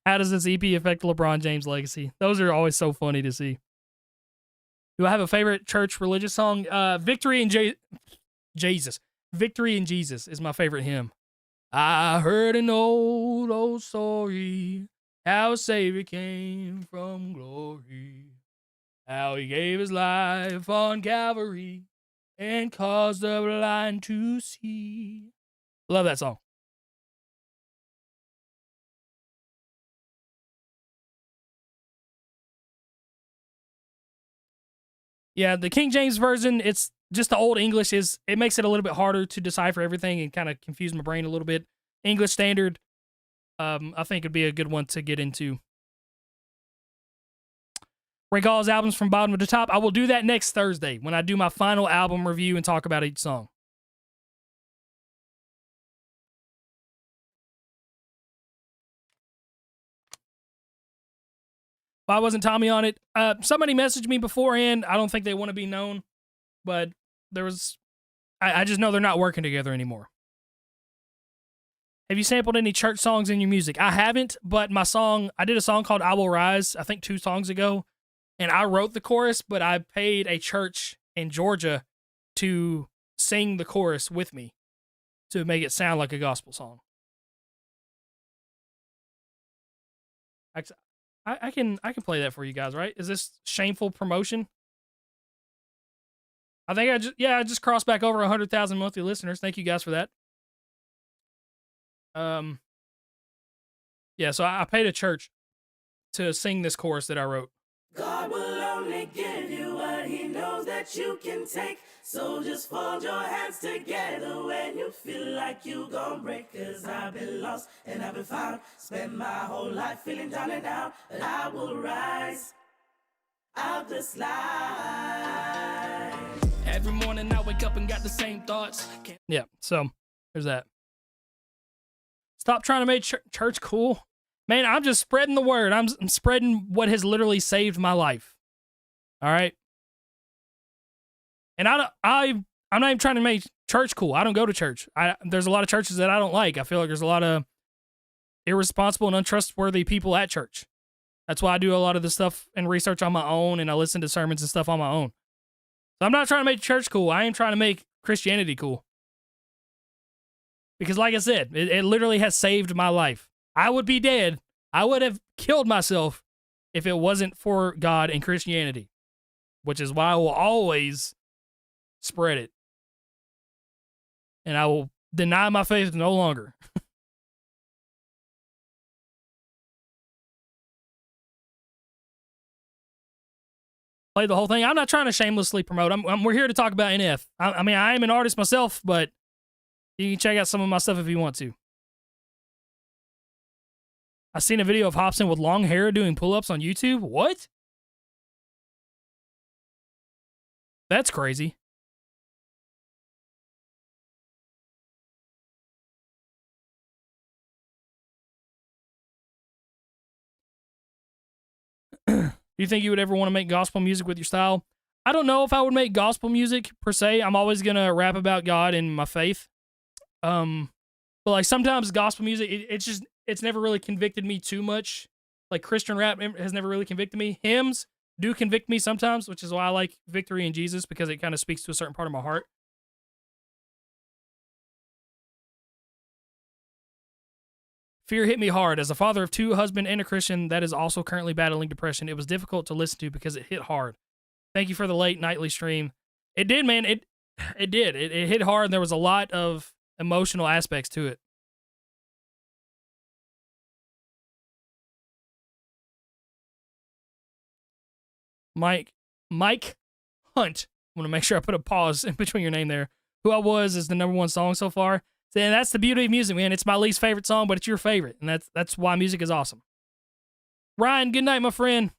How does this EP affect LeBron James' legacy? Those are always so funny to see. Do I have a favorite church religious song? Victory in Jesus. Victory in Jesus is my favorite hymn. I heard an old story, how a Savior came from glory, how he gave his life on Calvary and caused the blind to see. Love that song. Yeah, the King James version, it's just the old English it makes it a little bit harder to decipher everything and kind of confuse my brain a little bit. English Standard, I think would be a good one to get into. Rank all his albums from bottom to top. I will do that next Thursday when I do my final album review and talk about each song. Why wasn't Tommy on it? Somebody messaged me beforehand. I don't think they want to be known, but there was. I just know they're not working together anymore. Have you sampled any church songs in your music? I haven't, but I did a song called I Will Rise, I think 2 songs ago, and I wrote the chorus, but I paid a church in Georgia to sing the chorus with me to make it sound like a gospel song. I can play that for you guys, right? Is this shameful promotion? I think I just crossed back over 100,000 monthly listeners. Thank you guys for that. Yeah, so I paid a church to sing this chorus that I wrote. God will only give you what he knows that you can take. So just fold your hands together when you feel like you gon' break. Cause I've been lost and I've been found. Spent my whole life feeling down and out. But I will rise out the slide. Every morning I wake up and got the same thoughts. Yeah, so there's that. Stop trying to make church cool. Man, I'm just spreading the word. I'm spreading what has literally saved my life. All right? And I'm not even trying to make church cool. I don't go to church. There's a lot of churches that I don't like. I feel like there's a lot of irresponsible and untrustworthy people at church. That's why I do a lot of this stuff and research on my own, and I listen to sermons and stuff on my own. So I'm not trying to make church cool. I am trying to make Christianity cool. Because like I said, it literally has saved my life. I would be dead. I would have killed myself if it wasn't for God and Christianity, which is why I will always spread it. And I will deny my faith no longer. Play the whole thing. I'm not trying to shamelessly promote. We're here to talk about NF. I mean, I am an artist myself, but you can check out some of my stuff if you want to. I seen a video of Hobson with long hair doing pull-ups on YouTube. What? That's crazy. Do you think you would ever want to make gospel music with your style? I don't know if I would make gospel music per se. I'm always gonna rap about God and my faith. But like sometimes gospel music, it's never really convicted me too much. Like Christian rap has never really convicted me. Hymns do convict me sometimes, which is why I like Victory in Jesus, because it kind of speaks to a certain part of my heart. Fear hit me hard. As a father of two, husband, and a Christian that is also currently battling depression, it was difficult to listen to because it hit hard. Thank you for the late nightly stream. It did, man. It did. It hit hard, and there was a lot of emotional aspects to it. Mike Hunt. I'm going to make sure I put a pause in between your name there. Who I Was is the #1 song so far. And that's the beauty of music, man. It's my least favorite song, but it's your favorite. And that's why music is awesome. Ryan, good night, my friend.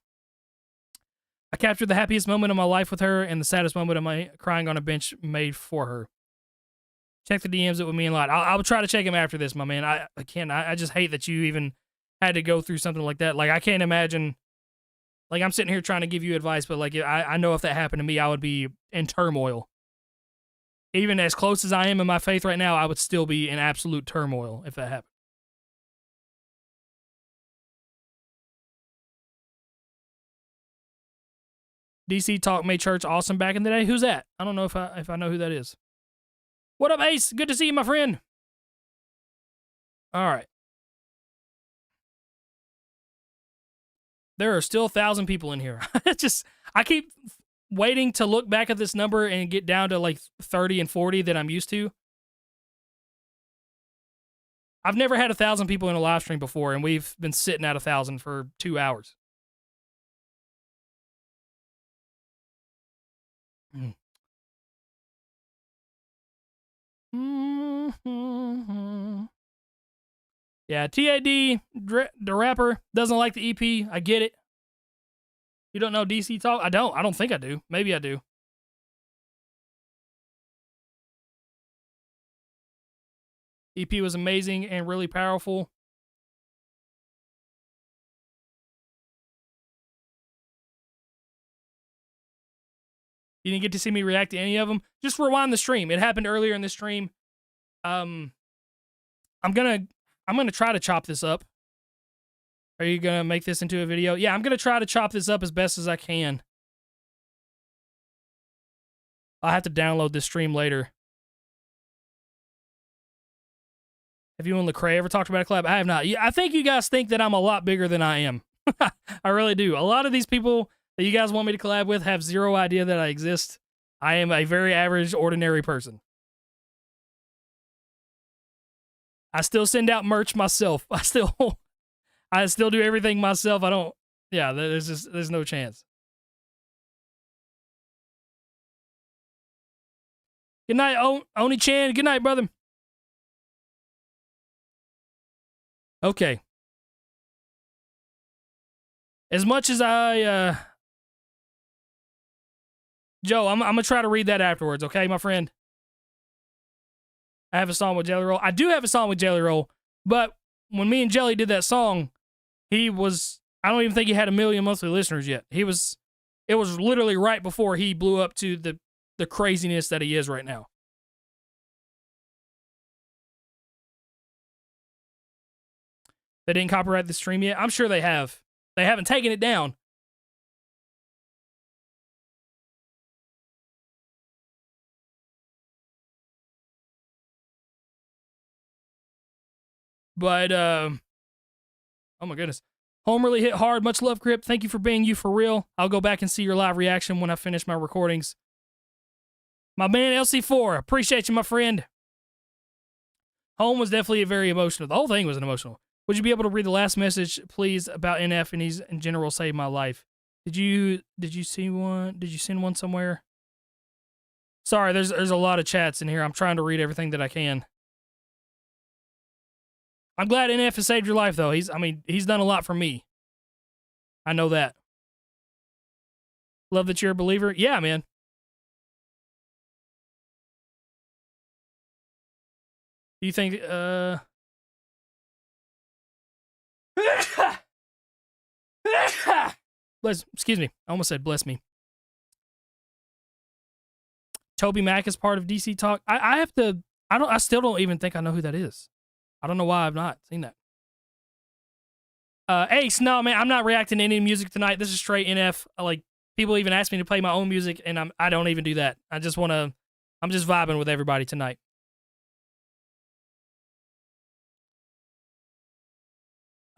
I captured the happiest moment of my life with her and the saddest moment of my crying on a bench made for her. Check the DMs it with me and Lot. I'll try to check him after this, my man. I just hate that you even had to go through something like that. Like, I can't imagine. Like, I'm sitting here trying to give you advice, but like, I know if that happened to me, I would be in turmoil. Even as close as I am in my faith right now, I would still be in absolute turmoil if that happened. DC Talk made church awesome back in the day. Who's that? I don't know if I know who that is. What up, Ace? Good to see you, my friend. All right. There are still 1,000 people in here. I keep waiting to look back at this number and get down to like 30 and 40 that I'm used to. I've never had 1,000 people in a live stream before, and we've been sitting at 1,000 for 2 hours. Yeah, TAD, the rapper, doesn't like the EP. I get it. You don't know DC Talk? I don't think I do. Maybe I do. EP was amazing and really powerful. You didn't get to see me react to any of them. Just rewind the stream. It happened earlier in the stream. I'm gonna try to chop this up. Are you gonna make this into a video? Yeah, I'm gonna try to chop this up as best as I can. I'll have to download this stream later. Have you and Lecrae ever talked about a collab? I have not. I think you guys think that I'm a lot bigger than I am. I really do. A lot of these people that you guys want me to collab with have zero idea that I exist. I am a very average, ordinary person. I still send out merch myself. I still do everything myself. There's no chance. Good night, Oni-chan. Good night, brother. Okay. As much as Joe, I'm going to try to read that afterwards, okay, my friend? I have a song with Jelly Roll. I do have a song with Jelly Roll, but when me and Jelly did that song, I don't even think he had 1 million monthly listeners yet. It was literally right before he blew up to the craziness that he is right now. They didn't copyright the stream yet? I'm sure they have. They haven't taken it down. But, oh my goodness. Home really hit hard. Much love, Crypt. Thank you for being you for real. I'll go back and see your live reaction when I finish my recordings. My man, LC4. Appreciate you, my friend. Home was definitely very emotional. The whole thing was an emotional. Would you be able to read the last message, please, about NF and he's in general saved my life? Did you see one? Did you send one somewhere? Sorry, there's a lot of chats in here. I'm trying to read everything that I can. I'm glad NF has saved your life, though. He's done a lot for me. I know that. Love that you're a believer. Yeah, man. Do you think, excuse me. I almost said bless me. Toby Mac is part of DC Talk. I still don't even think I know who that is. I don't know why I've not seen that. Ace, no, man, I'm not reacting to any music tonight. This is straight NF. Like, people even ask me to play my own music, and I don't even do that. I'm just vibing with everybody tonight.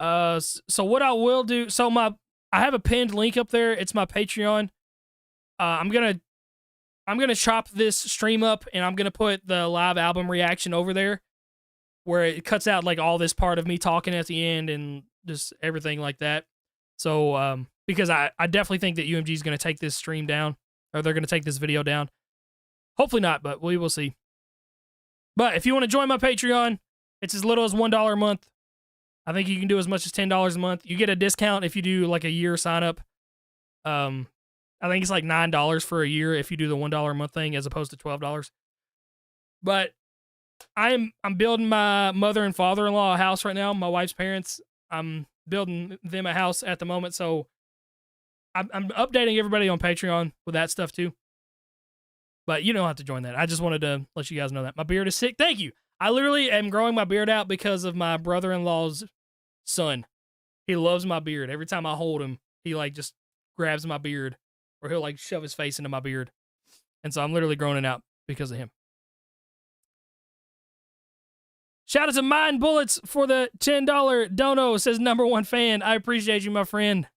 So what I will do, I have a pinned link up there. It's my Patreon. I'm gonna chop this stream up, and I'm gonna put the live album reaction over there, where it cuts out like all this part of me talking at the end and just everything like that. So, because I definitely think that UMG is gonna take this stream down, or they're gonna take this video down. Hopefully not, but we will see. But if you want to join my Patreon, it's as little as $1 a month. I think you can do as much as $10 a month. You get a discount if you do like a year sign up. I think it's like $9 for a year if you do the $1 a month thing as opposed to $12. But I'm building my mother and father-in-law a house right now. My wife's parents. I'm building them a house at the moment, so I'm updating everybody on Patreon with that stuff too. But you don't have to join that. I just wanted to let you guys know that. My beard is sick. Thank you. I literally am growing my beard out because of my brother-in-law's son. He loves my beard. Every time I hold him, he like just grabs my beard, or he'll like shove his face into my beard. And so I'm literally growing it out because of him. Shout out to Mind Bullets for the $10 dono, says #1 fan. I appreciate you, my friend.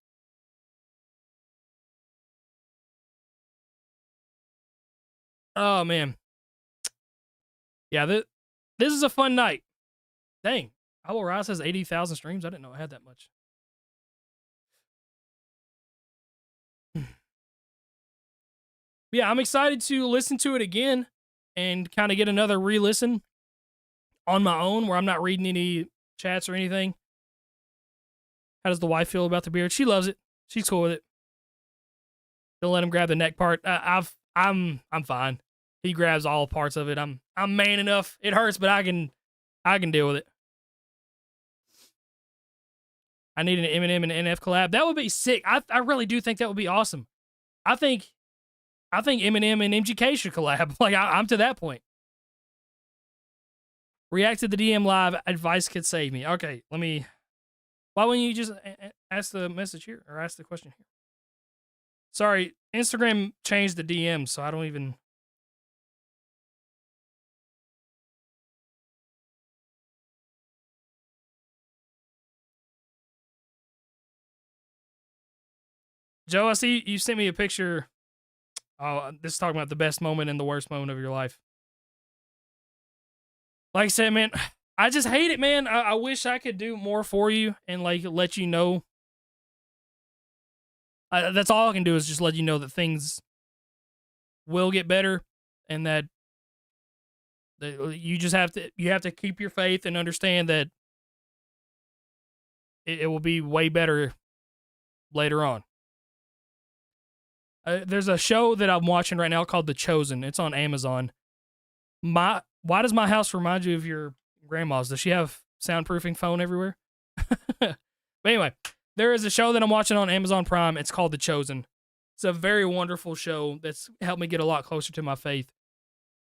Oh, man. Yeah, this is a fun night. Dang. I Will Rise has 80,000 streams. I didn't know I had that much. Yeah, I'm excited to listen to it again and kind of get another re-listen on my own where I'm not reading any chats or anything. How does the wife feel about the beard? She loves it. She's cool with it. Don't let him grab the neck part. I'm fine. He grabs all parts of it. I'm man enough. It hurts, but I can deal with it. I need an Eminem and NF collab. That would be sick. I really do think that would be awesome. I think Eminem and MGK should collab. Like, I'm to that point. React to the DM live. Advice could save me. Okay, why wouldn't you just ask the message here, or ask the question here? Sorry, Instagram changed the DM, so I don't even... Joe, I see you sent me a picture. Oh, this is talking about the best moment and the worst moment of your life. Like I said, man, I just hate it, man. I wish I could do more for you and like let you know. That's all I can do is just let you know that things will get better, and that you just have to keep your faith and understand that it will be way better later on. There's a show that I'm watching right now called The Chosen. It's on Amazon. Why does my house remind you of your grandma's? Does she have soundproofing phone everywhere? But anyway, there is a show that I'm watching on Amazon Prime. It's called The Chosen. It's a very wonderful show that's helped me get a lot closer to my faith.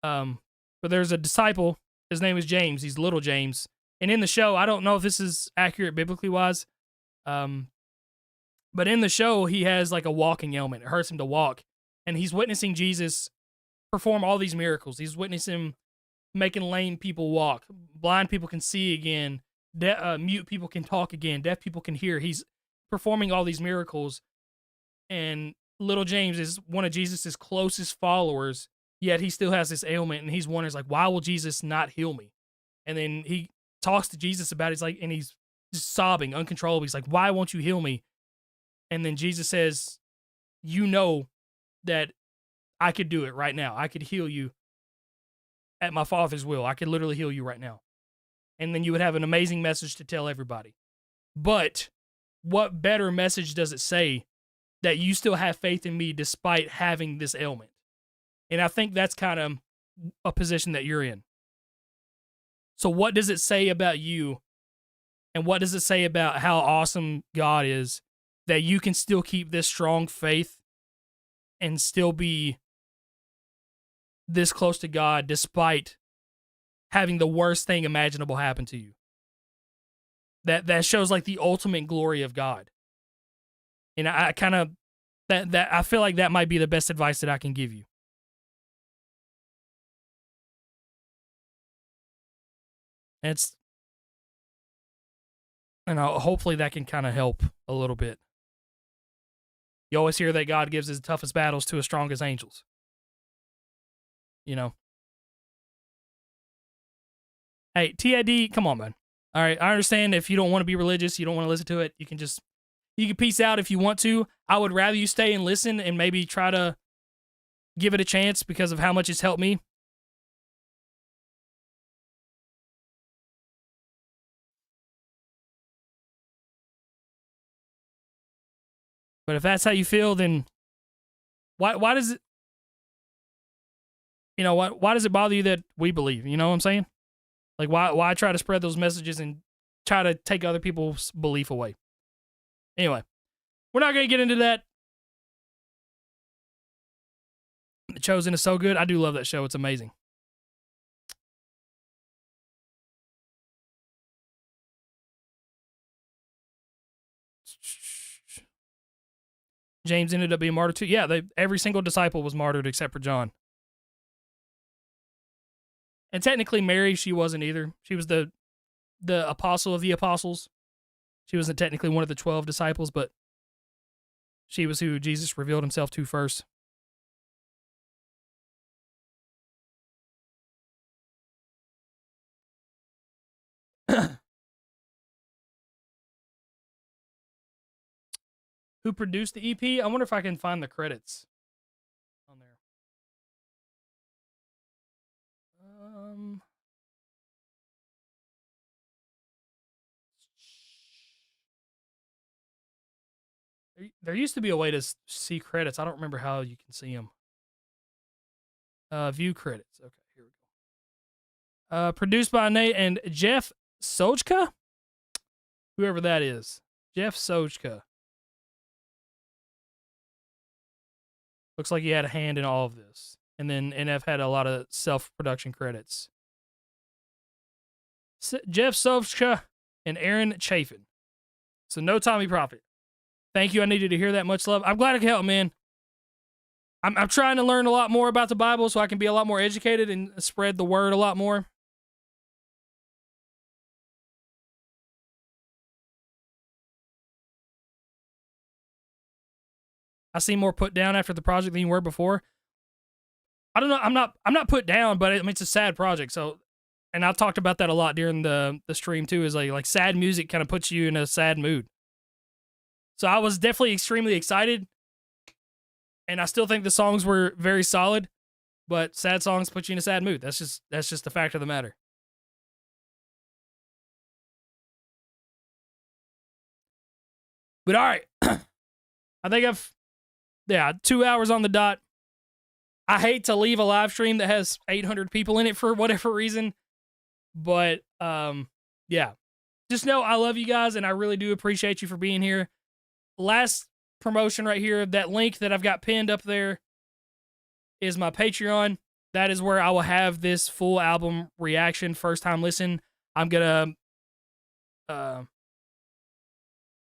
But there's a disciple. His name is James. He's little James. And in the show, I don't know if this is accurate biblically wise, but in the show, he has like a walking ailment. It hurts him to walk. And he's witnessing Jesus perform all these miracles. He's witnessing him making lame people walk. Blind people can see again. Mute people can talk again. Deaf people can hear. He's performing all these miracles. And little James is one of Jesus' closest followers, yet he still has this ailment. And he's wondering, like, why will Jesus not heal me? And then he talks to Jesus about it. He's like, and he's just sobbing uncontrollably. He's like, why won't you heal me? And then Jesus says, you know that I could do it right now. I could heal you at my Father's will. I could literally heal you right now. and then you would have an amazing message to tell everybody. But what better message does it say that you still have faith in me despite having this ailment? And I think that's kind of a position that you're in. So what does it say about you? And what does it say about how awesome God is that you can still keep this strong faith and still be this close to God despite having the worst thing imaginable happen to you? That shows like the ultimate glory of God. And I kind of that I feel like that might be the best advice that I can give you. And hopefully that can kind of help a little bit. You always hear that God gives his toughest battles to his strongest angels. You know. Hey, TID, come on, man. All right, I understand if you don't want to be religious, you don't want to listen to it, you can peace out if you want to. I would rather you stay and listen and maybe try to give it a chance because of how much it's helped me. But if that's how you feel, then why does it, you know, why does it bother you that we believe? You know what I'm saying? Like, why try to spread those messages and try to take other people's belief away? Anyway, we're not going to get into that. The Chosen is so good. I do love that show. It's amazing. James ended up being martyred too. Yeah, every single disciple was martyred except for John. And technically Mary, she wasn't either. She was the apostle of the apostles. She wasn't technically one of the 12 disciples, but she was who Jesus revealed himself to first. Who produced the EP? I wonder if I can find the credits on there. There used to be a way to see credits. I don't remember how you can see them. View credits. Okay, here we go. Produced by Nate and Jeff Sojka? Whoever that is. Jeff Sojka. Looks like he had a hand in all of this. And then NF had a lot of self-production credits. Jeff Sojka and Aaron Chafin. So no Tommy Prophet. Thank you. I needed to hear that. Much love. I'm glad I could help, man. I'm trying to learn a lot more about the Bible so I can be a lot more educated and spread the word a lot more. I seem more put down after the project than you were before. I don't know. I'm not put down, but it's a sad project. So, and I've talked about that a lot during the stream too. Is like sad music kind of puts you in a sad mood. So I was definitely extremely excited, and I still think the songs were very solid, but sad songs put you in a sad mood. That's just the fact of the matter. But all right, I think 2 hours on the dot. I hate to leave a live stream that has 800 people in it for whatever reason, but yeah, just know I love you guys, and I really do appreciate you for being here. Last promotion right here, that link that I've got pinned up there is my Patreon. That is where I will have this full album reaction, first time listen. I'm gonna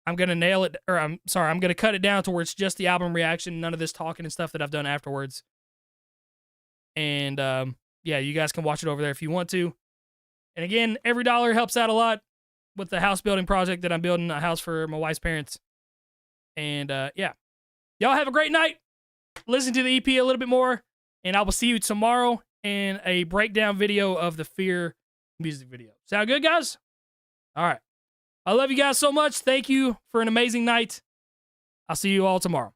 nail it, or I'm gonna cut it down to where it's just the album reaction, none of this talking and stuff that I've done afterwards. And yeah, you guys can watch it over there if you want to. And again, every dollar helps out a lot with the house building project that I'm building, a house for my wife's parents. And yeah, y'all have a great night. Listen to the EP a little bit more, and I will see you tomorrow in a breakdown video of the Fear music video. Sound good, guys? All right. I love you guys so much. Thank you for an amazing night. I'll see you all tomorrow.